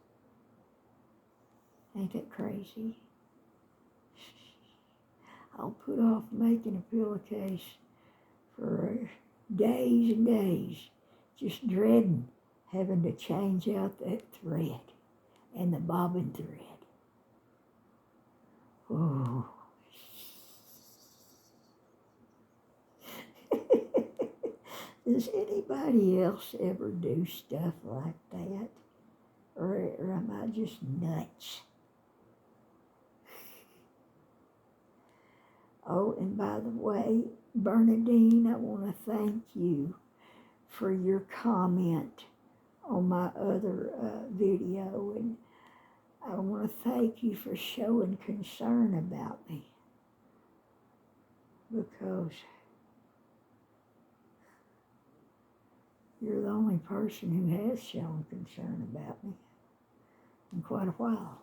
Speaker 1: Ain't that crazy? I'll put off making a pillowcase for days and days, just dreading having to change out that thread and the bobbin thread. Oh. Does anybody else ever do stuff like that? Or am I just nuts? Oh, and by the way, Bernadine, I want to thank you for your comment on my other video. And I want to thank you for showing concern about me. Because you're the only person who has shown concern about me in quite a while.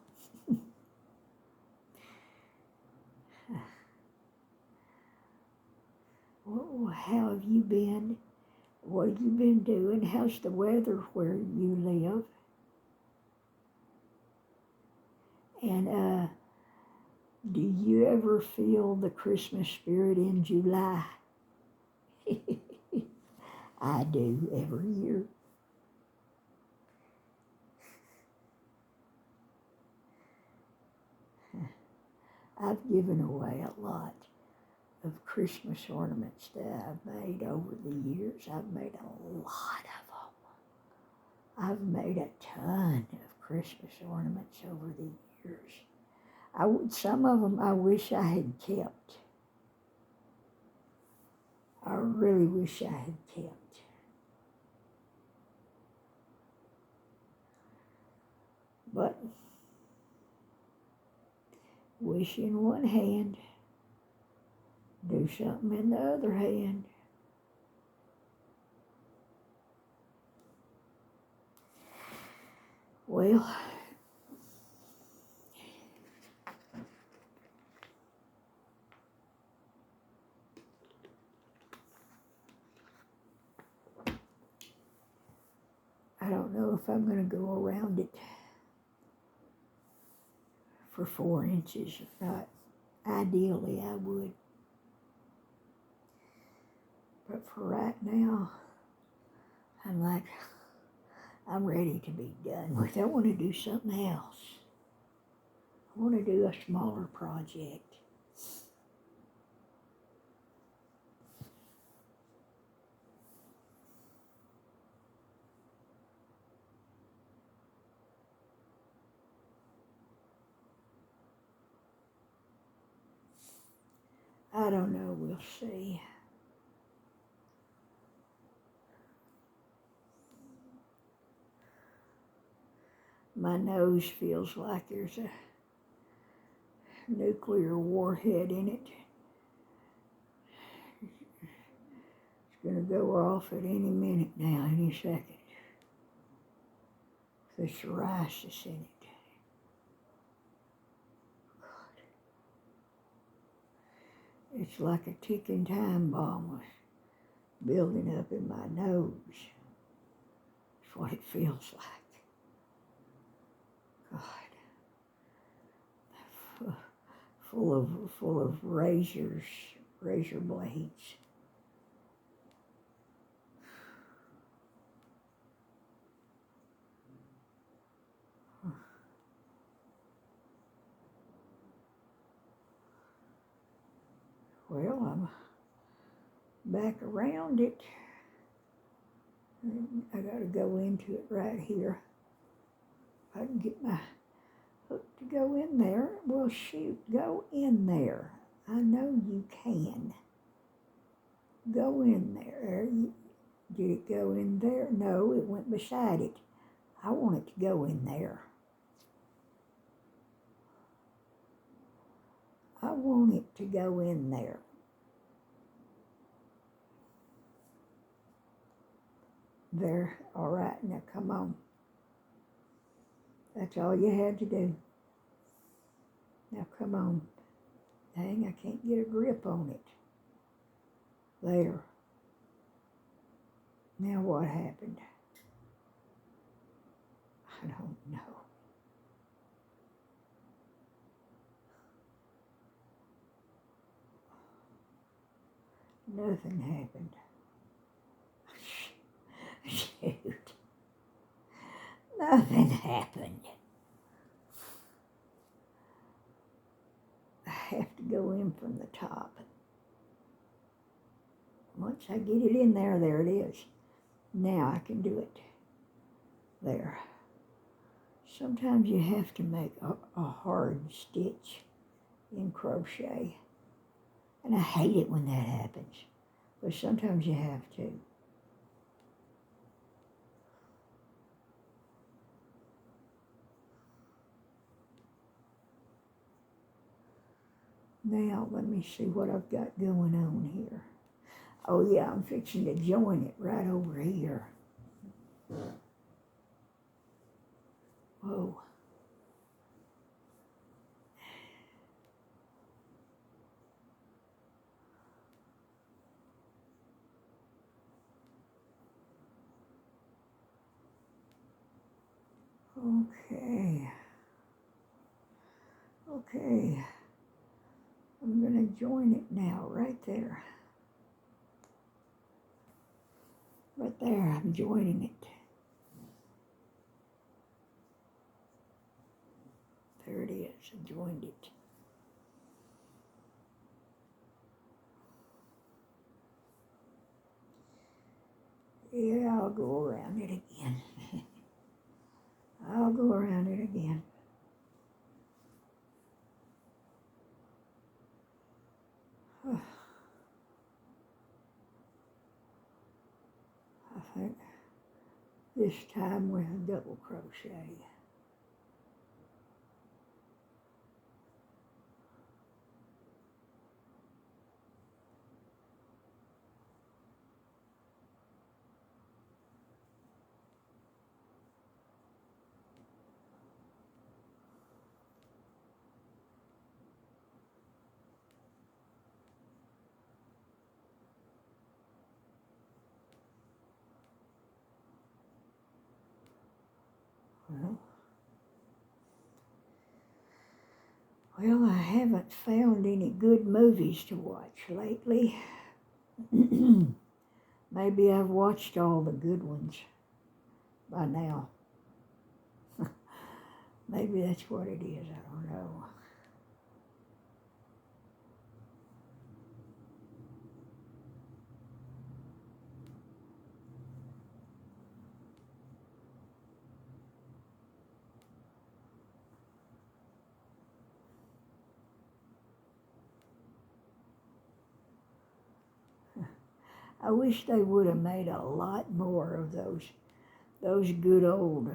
Speaker 1: Well, how have you been? What have you been doing? How's the weather where you live? And do you ever feel the Christmas spirit in July? I do every year. I've given away a lot of Christmas ornaments that I've made over the years. I've made a lot of them. I've made a ton of Christmas ornaments over the years. Some of them I wish I had kept. I really wish I had kept. But wish in one hand, do something in the other hand. Well, I don't know if I'm going to go around it for 4 inches or not. Ideally, I would. But for right now, I'm ready to be done with it. I want to do something else. I want to do a smaller project. I don't know, we'll see. My nose feels like there's a nuclear warhead in it. It's going to go off at any minute now, any second. There's psoriasis in it. It's like a ticking time bomb was building up in my nose. That's what it feels like. God. Full of razor blades. Well, I'm back around it. I got to go into it right here. If I can get my hook to go in there, well, shoot, go in there. I know you can. Go in there. Did it go in there? No, it went beside it. I want it to go in there. I want it to go in there. There, all right, now come on. That's all you had to do. Now come on. Dang, I can't get a grip on it. There. Now what happened? I don't know. Nothing happened. Shoot. Nothing happened. I have to go in from the top. Once I get it in there, there it is. Now I can do it. There. Sometimes you have to make a hard stitch in crochet. And I hate it when that happens. But sometimes you have to. Now, let me see what I've got going on here. Oh yeah, I'm fixing to join it right over here. Whoa. Okay. Okay. I'm going to join it now, right there. Right there, I'm joining it. There it is, I joined it. Yeah, I'll go around it again. I'll go around it again. I think this time with a double crochet. Well, I haven't found any good movies to watch lately. Maybe I've watched all the good ones by now. Maybe that's what it is. I don't know. I wish they would have made a lot more of those good old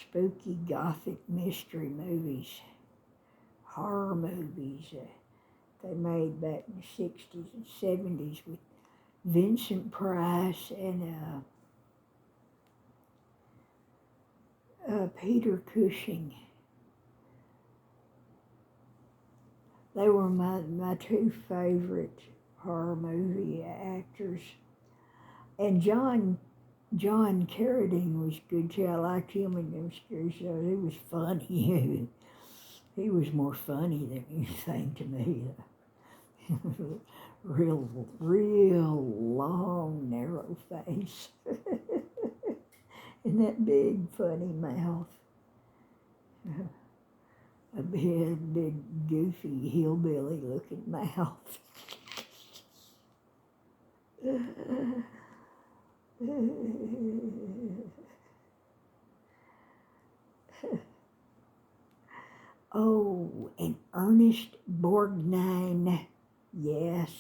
Speaker 1: spooky gothic mystery movies, horror movies they made back in the 60s and 70s with Vincent Price and Peter Cushing. They were my two favorite horror movie actors. And John Carradine was good too. I liked him in them scary shows. He was funny. He was more funny than anything to me. real long, narrow face. And that big, funny mouth. A big, goofy, hillbilly-looking mouth. Oh, and Ernest Borgnine, yes.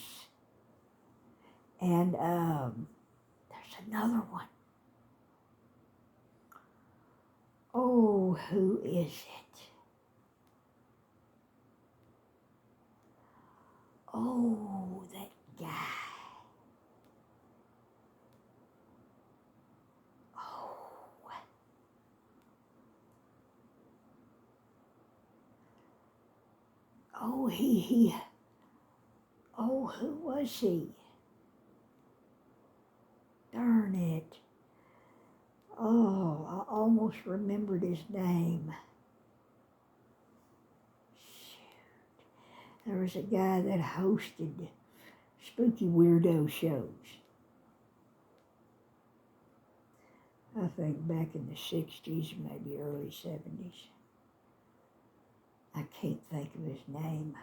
Speaker 1: And there's another one. Oh, who is it? Oh, that guy. Oh, who was he? Darn it. Oh, I almost remembered his name. Shoot. There was a guy that hosted spooky weirdo shows. I think back in the 60s, maybe early 70s. I can't think of his name.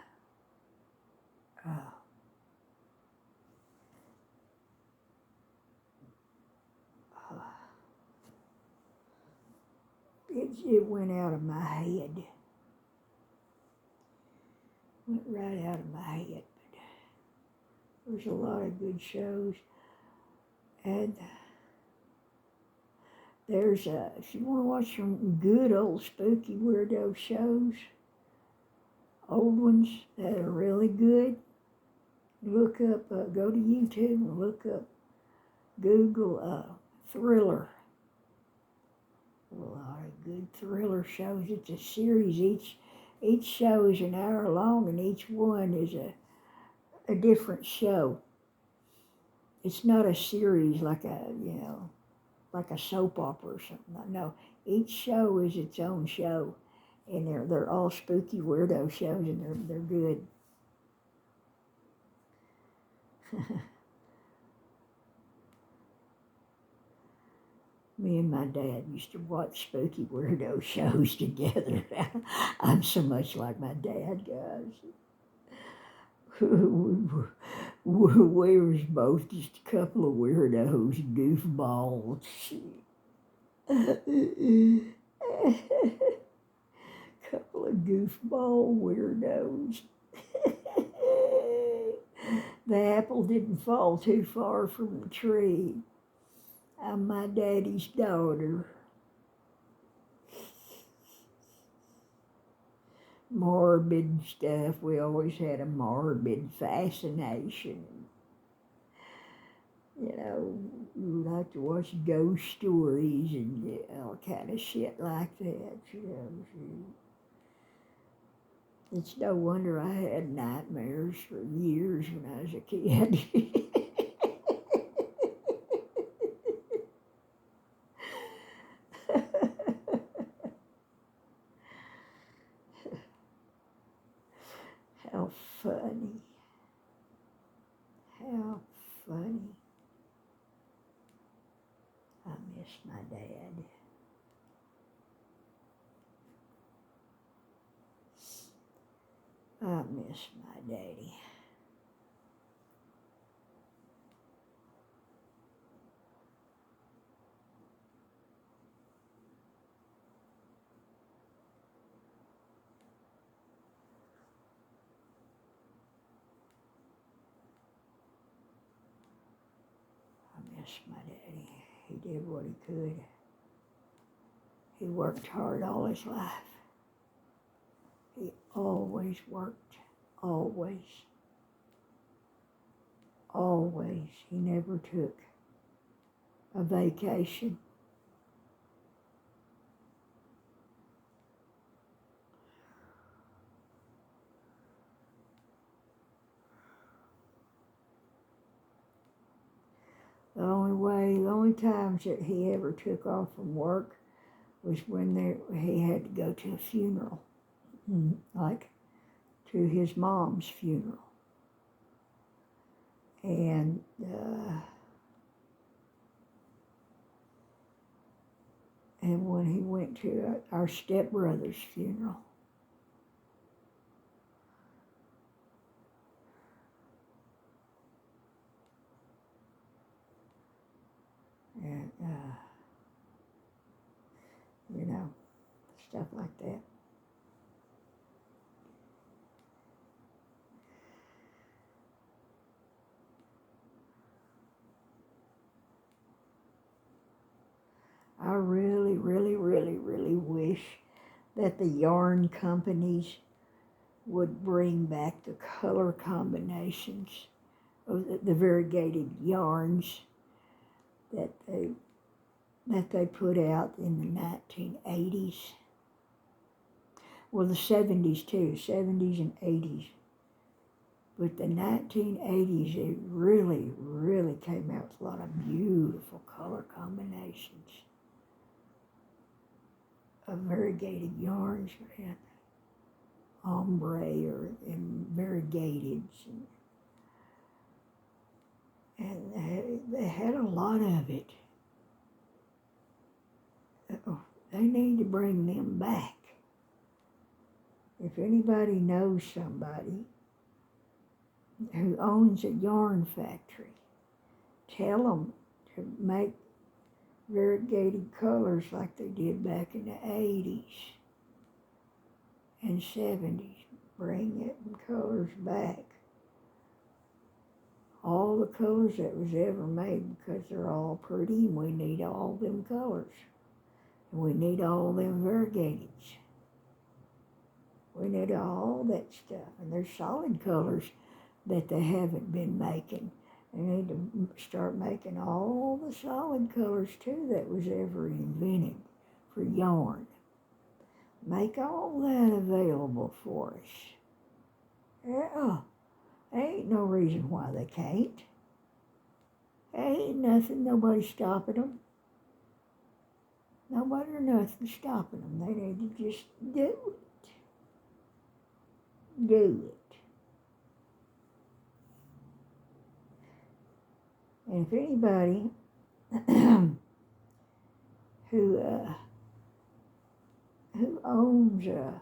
Speaker 1: It went out of my head. Went right out of my head. But there's a lot of good shows. And there's if you want to watch some good old spooky weirdo shows, old ones that are really good, look up, go to YouTube and look up, Google Thriller. A lot of good thriller shows. It's a series. Each show is an hour long, and each one is a different show. It's not a series like a soap opera or something. No, each show is its own show, and they're all spooky weirdo shows, and they're good. Me and my dad used to watch spooky weirdo shows together. I'm so much like my dad, guys. We was both just a couple of weirdos, goofballs. Couple of goofball weirdos. The apple didn't fall too far from the tree. I'm my daddy's daughter. Morbid stuff. We always had a morbid fascination. You know, we like to watch ghost stories and all kind of shit like that, you know. It's no wonder I had nightmares for years when I was a kid. How funny. How funny. I miss my dad. I miss my daddy. I miss my daddy. He did what he could. He worked hard all his life. He always worked. Always. Always. He never took a vacation. The only times that he ever took off from work was when he had to go to a funeral, like to his mom's funeral. And when he went to our stepbrother's funeral. And, you know, stuff like that. I really, really, really, really wish that the yarn companies would bring back the color combinations of the variegated yarns that they put out in the 1980s. Well, the 70s too, 70s and 80s. But the 1980s, it really, really came out with a lot of beautiful color combinations of variegated yarns and ombre and variegated. And they had a lot of it. They need to bring them back. If anybody knows somebody who owns a yarn factory, tell them to make variegated colors like they did back in the 80s and 70s. Bring it in colors back. All the colors that was ever made, because they're all pretty and we need all them colors. And we need all them variegateds. We need all that stuff. And there's solid colors that they haven't been making. They need to start making all the solid colors too that was ever invented for yarn. Make all that available for us. Yeah, there ain't no reason why they can't. There ain't nothing, nobody stopping them. Nobody or nothing stopping them. They need to just do it. Do it. And if anybody who owns a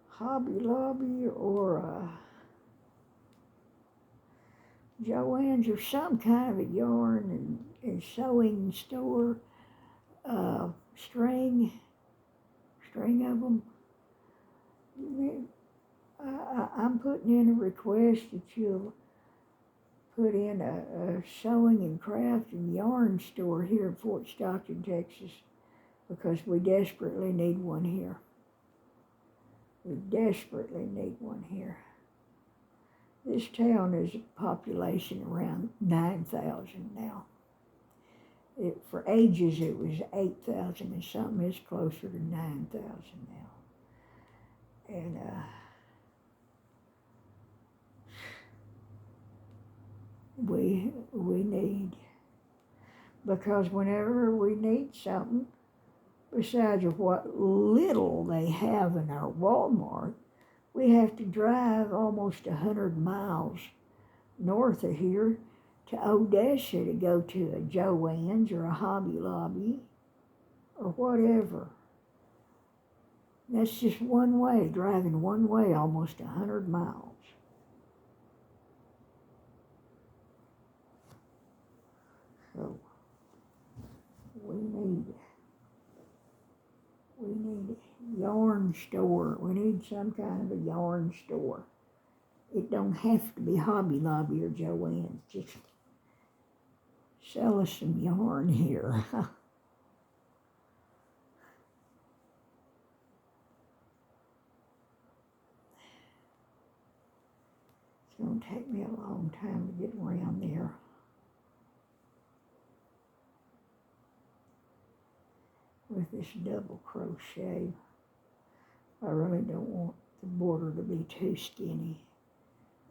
Speaker 1: Hobby Lobby or a Joann's or some kind of a yarn and sewing store, string of them, I'm putting in a request that you'll put in a sewing and craft and yarn store here in Fort Stockton, Texas, because we desperately need one here. We desperately need one here. This town is a population around 9,000 now. For ages it was 8,000 and something. It's closer to 9,000 now. And we need, because whenever we need something, besides of what little they have in our Walmart, we have to drive almost 100 miles north of here to Odessa to go to a Joann's or a Hobby Lobby or whatever. That's just one way, driving one way almost 100 miles. So we need a yarn store. We need some kind of a yarn store. It don't have to be Hobby Lobby or Joann's. Just sell us some yarn here. It's going to take me a long time to get around there. With this double crochet, I really don't want the border to be too skinny.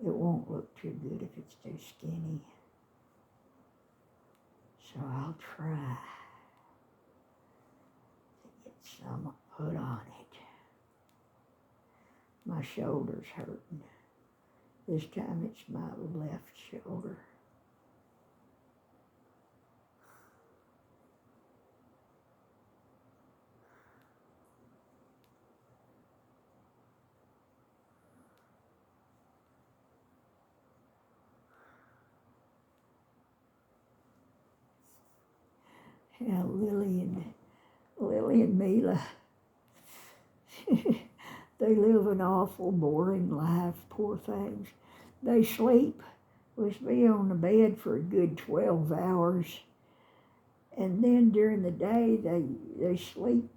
Speaker 1: It won't look too good if it's too skinny. So I'll try to get some put on it. My shoulder's hurting. This time it's my left shoulder. Yeah, Lily and Mila, they live an awful boring life, poor things. They sleep with me on the bed for a good 12 hours. And then during the day, they sleep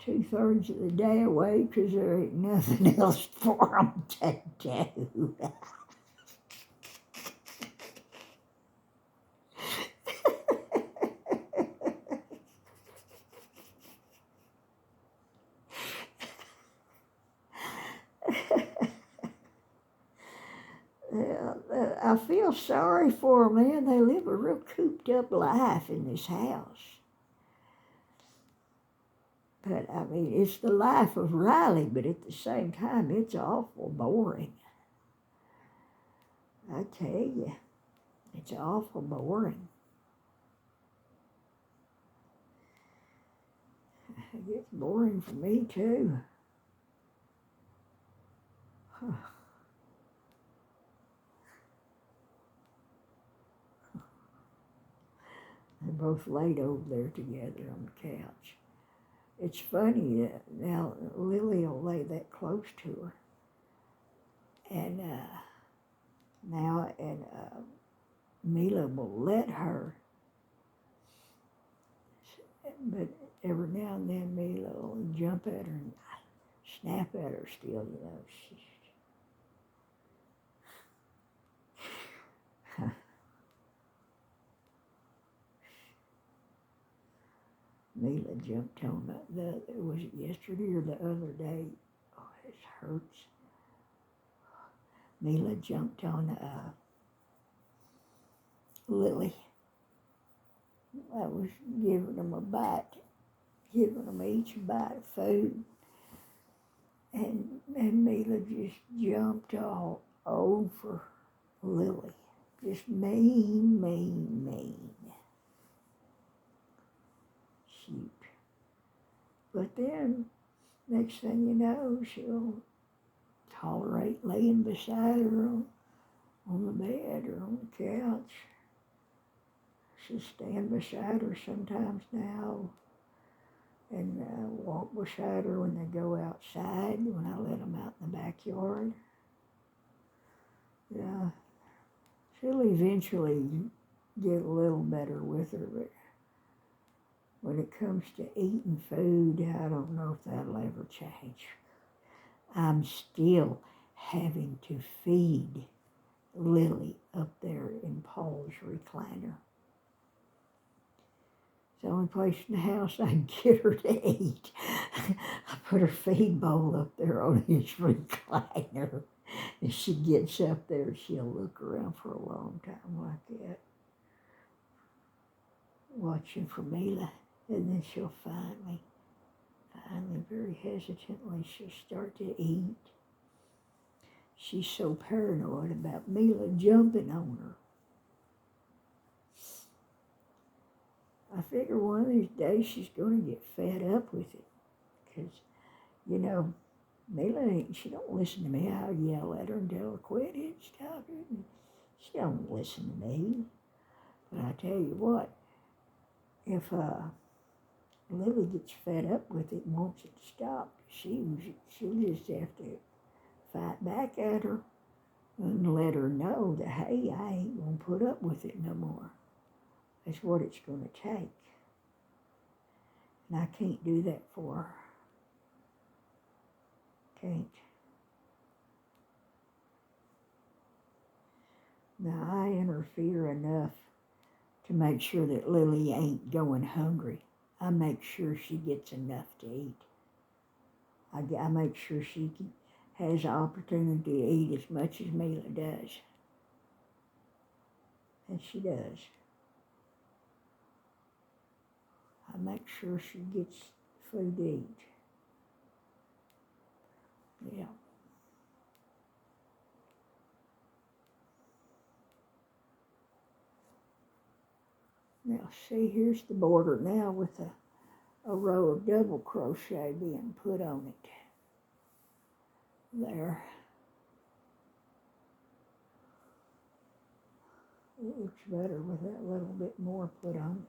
Speaker 1: 2/3 of the day away because there ain't nothing else for them to do. I feel sorry for them, man. They live a real cooped up life in this house. But I mean, it's the life of Riley, but at the same time, it's awful boring. I tell you, it's awful boring. It gets boring for me too. They're both laid over there together on the couch. It's funny, now Lily will lay that close to her. And Mila will let her. But every now and then Mila will jump at her and snap at her still, you know. Mila jumped on was it yesterday or the other day? Oh, it hurts. Mila jumped on Lily. I was giving them giving them each a bite of food. And Mila just jumped all over Lily. Just mean. Shoot. But then, next thing you know, she'll tolerate laying beside her on the bed or on the couch. She'll stand beside her sometimes now and walk beside her when they go outside, when I let them out in the backyard. Yeah, She'll eventually get a little better with her, but when it comes to eating food, I don't know if that'll ever change. I'm still having to feed Lily up there in Paul's recliner. It's the only place in the house I can get her to eat. I put her feed bowl up there on his recliner. And she gets up there, she'll look around for a long time like that, watching for Mila. And then she'll finally, very hesitantly, she'll start to eat. She's so paranoid about Mila jumping on her. I figure one of these days she's going to get fed up with it. Because, you know, Mila, she don't listen to me. I'll yell at her and tell her, quit it, stop it. And she don't listen to me. But I tell you what, if Lily gets fed up with it and wants it to stop, she'll just have to fight back at her and let her know that, hey, I ain't going to put up with it no more. That's what it's going to take. And I can't do that for her. Can't. Now, I interfere enough to make sure that Lily ain't going hungry. I make sure she gets enough to eat. I make sure she has the opportunity to eat as much as Mila does. And she does. I make sure she gets food to eat. Yeah. Now see, here's the border now with a row of double crochet being put on it. There. It looks better with that little bit more put on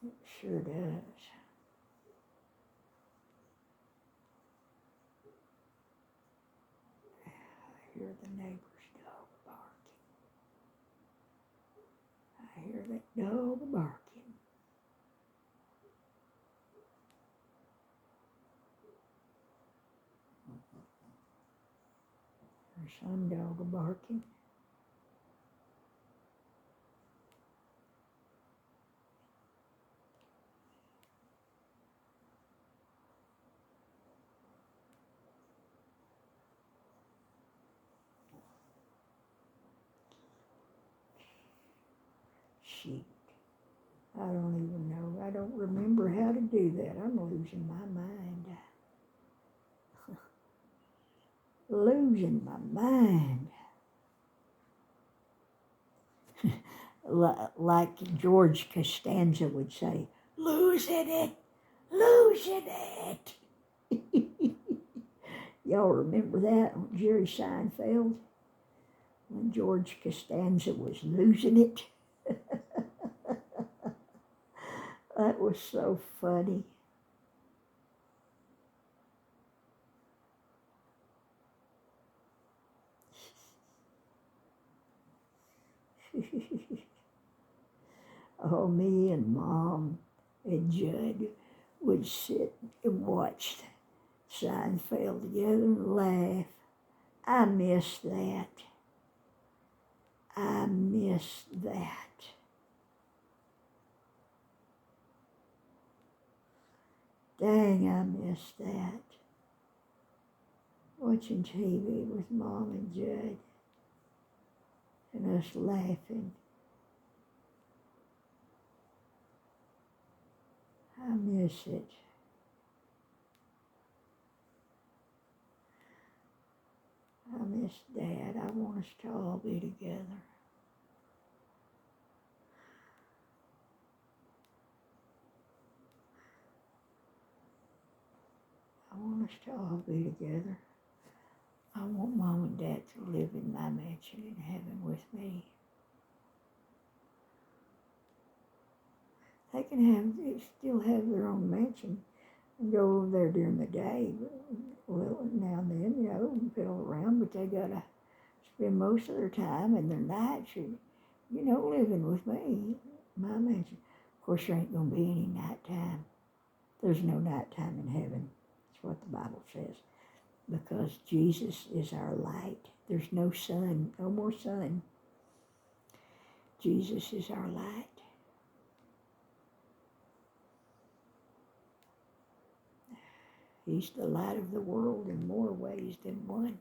Speaker 1: it. It sure does. I hear the neighbor's dog barking. I hear that dog barking. There's some dog barking. Shoot. I don't even know. I don't remember how to do that. I'm losing my mind. Losing my mind. Like George Costanza would say, losing it, losing it. Y'all remember that on Jerry Seinfeld? When George Costanza was losing it? That was so funny. Oh, me and Mom and Judd would sit and watch Seinfeld together and laugh. I miss that. I miss that. Dang, I miss that. Watching TV with Mom and Judd and us laughing. I miss it. I miss Dad. I want us to all be together. I want us to all be together. I want Mom and Dad to live in my mansion in heaven with me. They still have their own mansion and go over there during the day. Well, now and then, and fiddle around, but they got a spend most of their time and their nights are, living with me, my mansion. Of course, there ain't going to be any nighttime. There's no nighttime in heaven. That's what the Bible says. Because Jesus is our light. There's no sun, no more sun. Jesus is our light. He's the light of the world in more ways than one.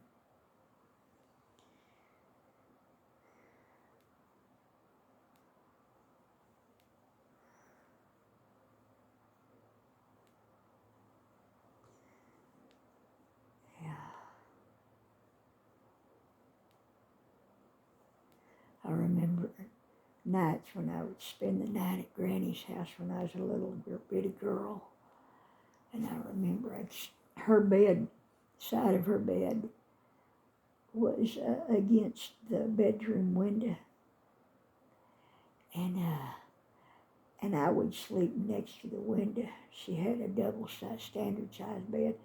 Speaker 1: Yeah. I remember nights when I would spend the night at Granny's house when I was a little bitty girl. And I remember her bed, side of her bed, was against the bedroom window. And I would sleep next to the window. She had a standard size bed.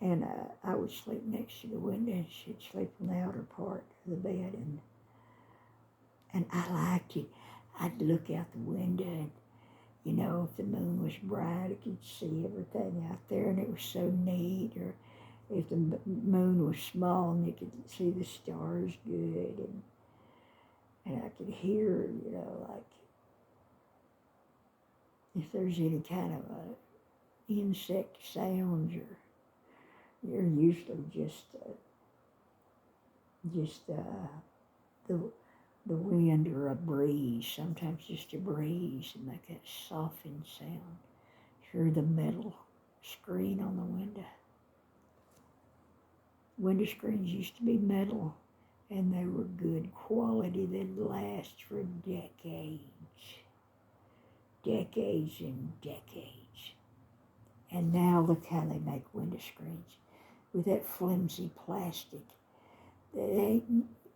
Speaker 1: And I would sleep next to the window, and she'd sleep in the outer part of the bed. And I liked it. I'd look out the window, and, if the moon was bright, I could see everything out there, and it was so neat. Or if the moon was small, and you could see the stars good. And I could hear, like, if there's any kind of insect sounds, or you're usually just the wind or a breeze, sometimes just a breeze, and make that softened sound. Hear the metal screen on the window. Window screens used to be metal, and they were good quality. They'd last for decades and decades. And now look how they make window screens with that flimsy plastic.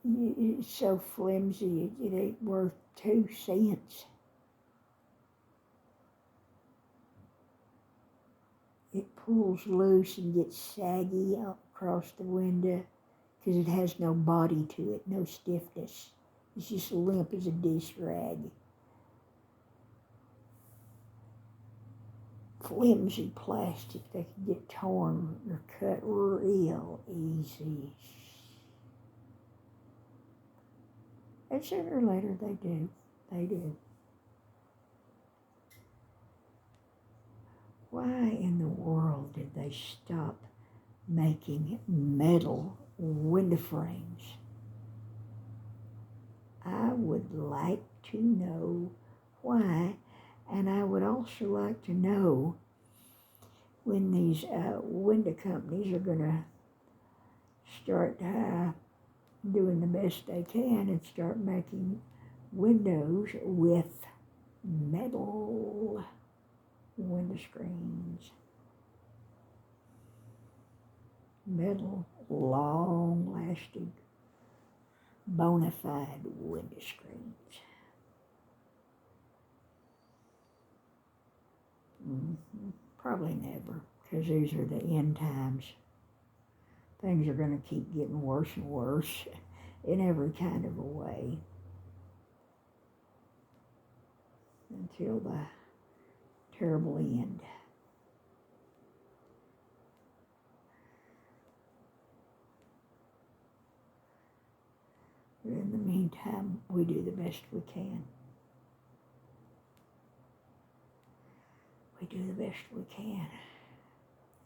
Speaker 1: It's so flimsy, it ain't worth 2 cents. It pulls loose and gets saggy across the window because it has no body to it, no stiffness. It's just limp as a dish rag. Flimsy plastic, they can get torn or cut real easy. And sooner or later they do. They do. Why in the world did they stop making metal window frames? I would like to know why, and I would also like to know when these window companies are going to start doing the best they can and start making windows with metal window screens. Metal, long-lasting, bona fide window screens. Probably never, because these are the end times. Things are going to keep getting worse and worse in every kind of a way until the terrible end. But in the meantime, we do the best we can. We do the best we can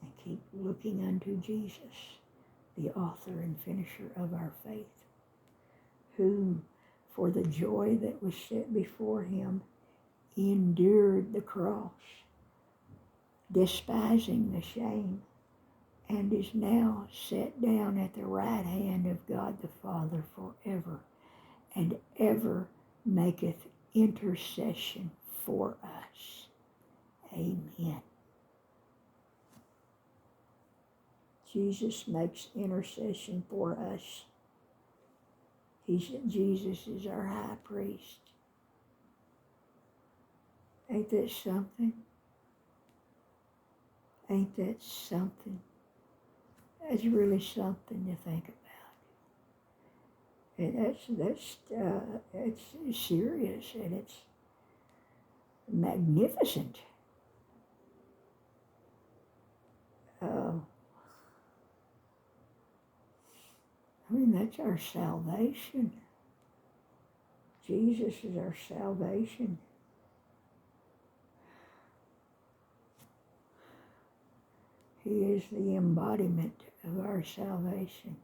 Speaker 1: and keep looking unto Jesus, the author and finisher of our faith, who, for the joy that was set before him, endured the cross, despising the shame, and is now set down at the right hand of God the Father forever, and ever maketh intercession for us. Amen. Jesus makes intercession for us. Jesus is our high priest. Ain't that something? Ain't that something? That's really something to think about. And it's serious, and it's magnificent. I mean, that's our salvation. Jesus is our salvation. He is the embodiment of our salvation.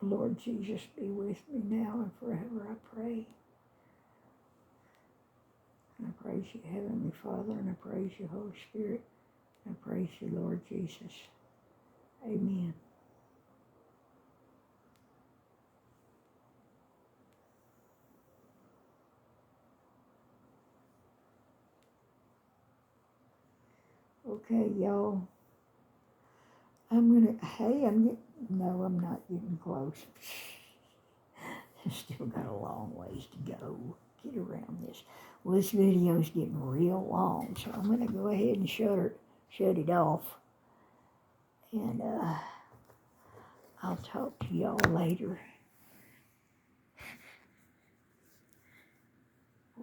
Speaker 1: Lord Jesus, be with me now and forever, I pray. And I praise you, Heavenly Father, and I praise you, Holy Spirit. And I praise you, Lord Jesus. Amen. Okay, y'all. I'm not getting close. Still got a long ways to go. Get around this. Well, this video's getting real long, so I'm gonna go ahead and shut it off. And I'll talk to y'all later.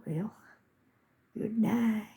Speaker 1: Well, good night.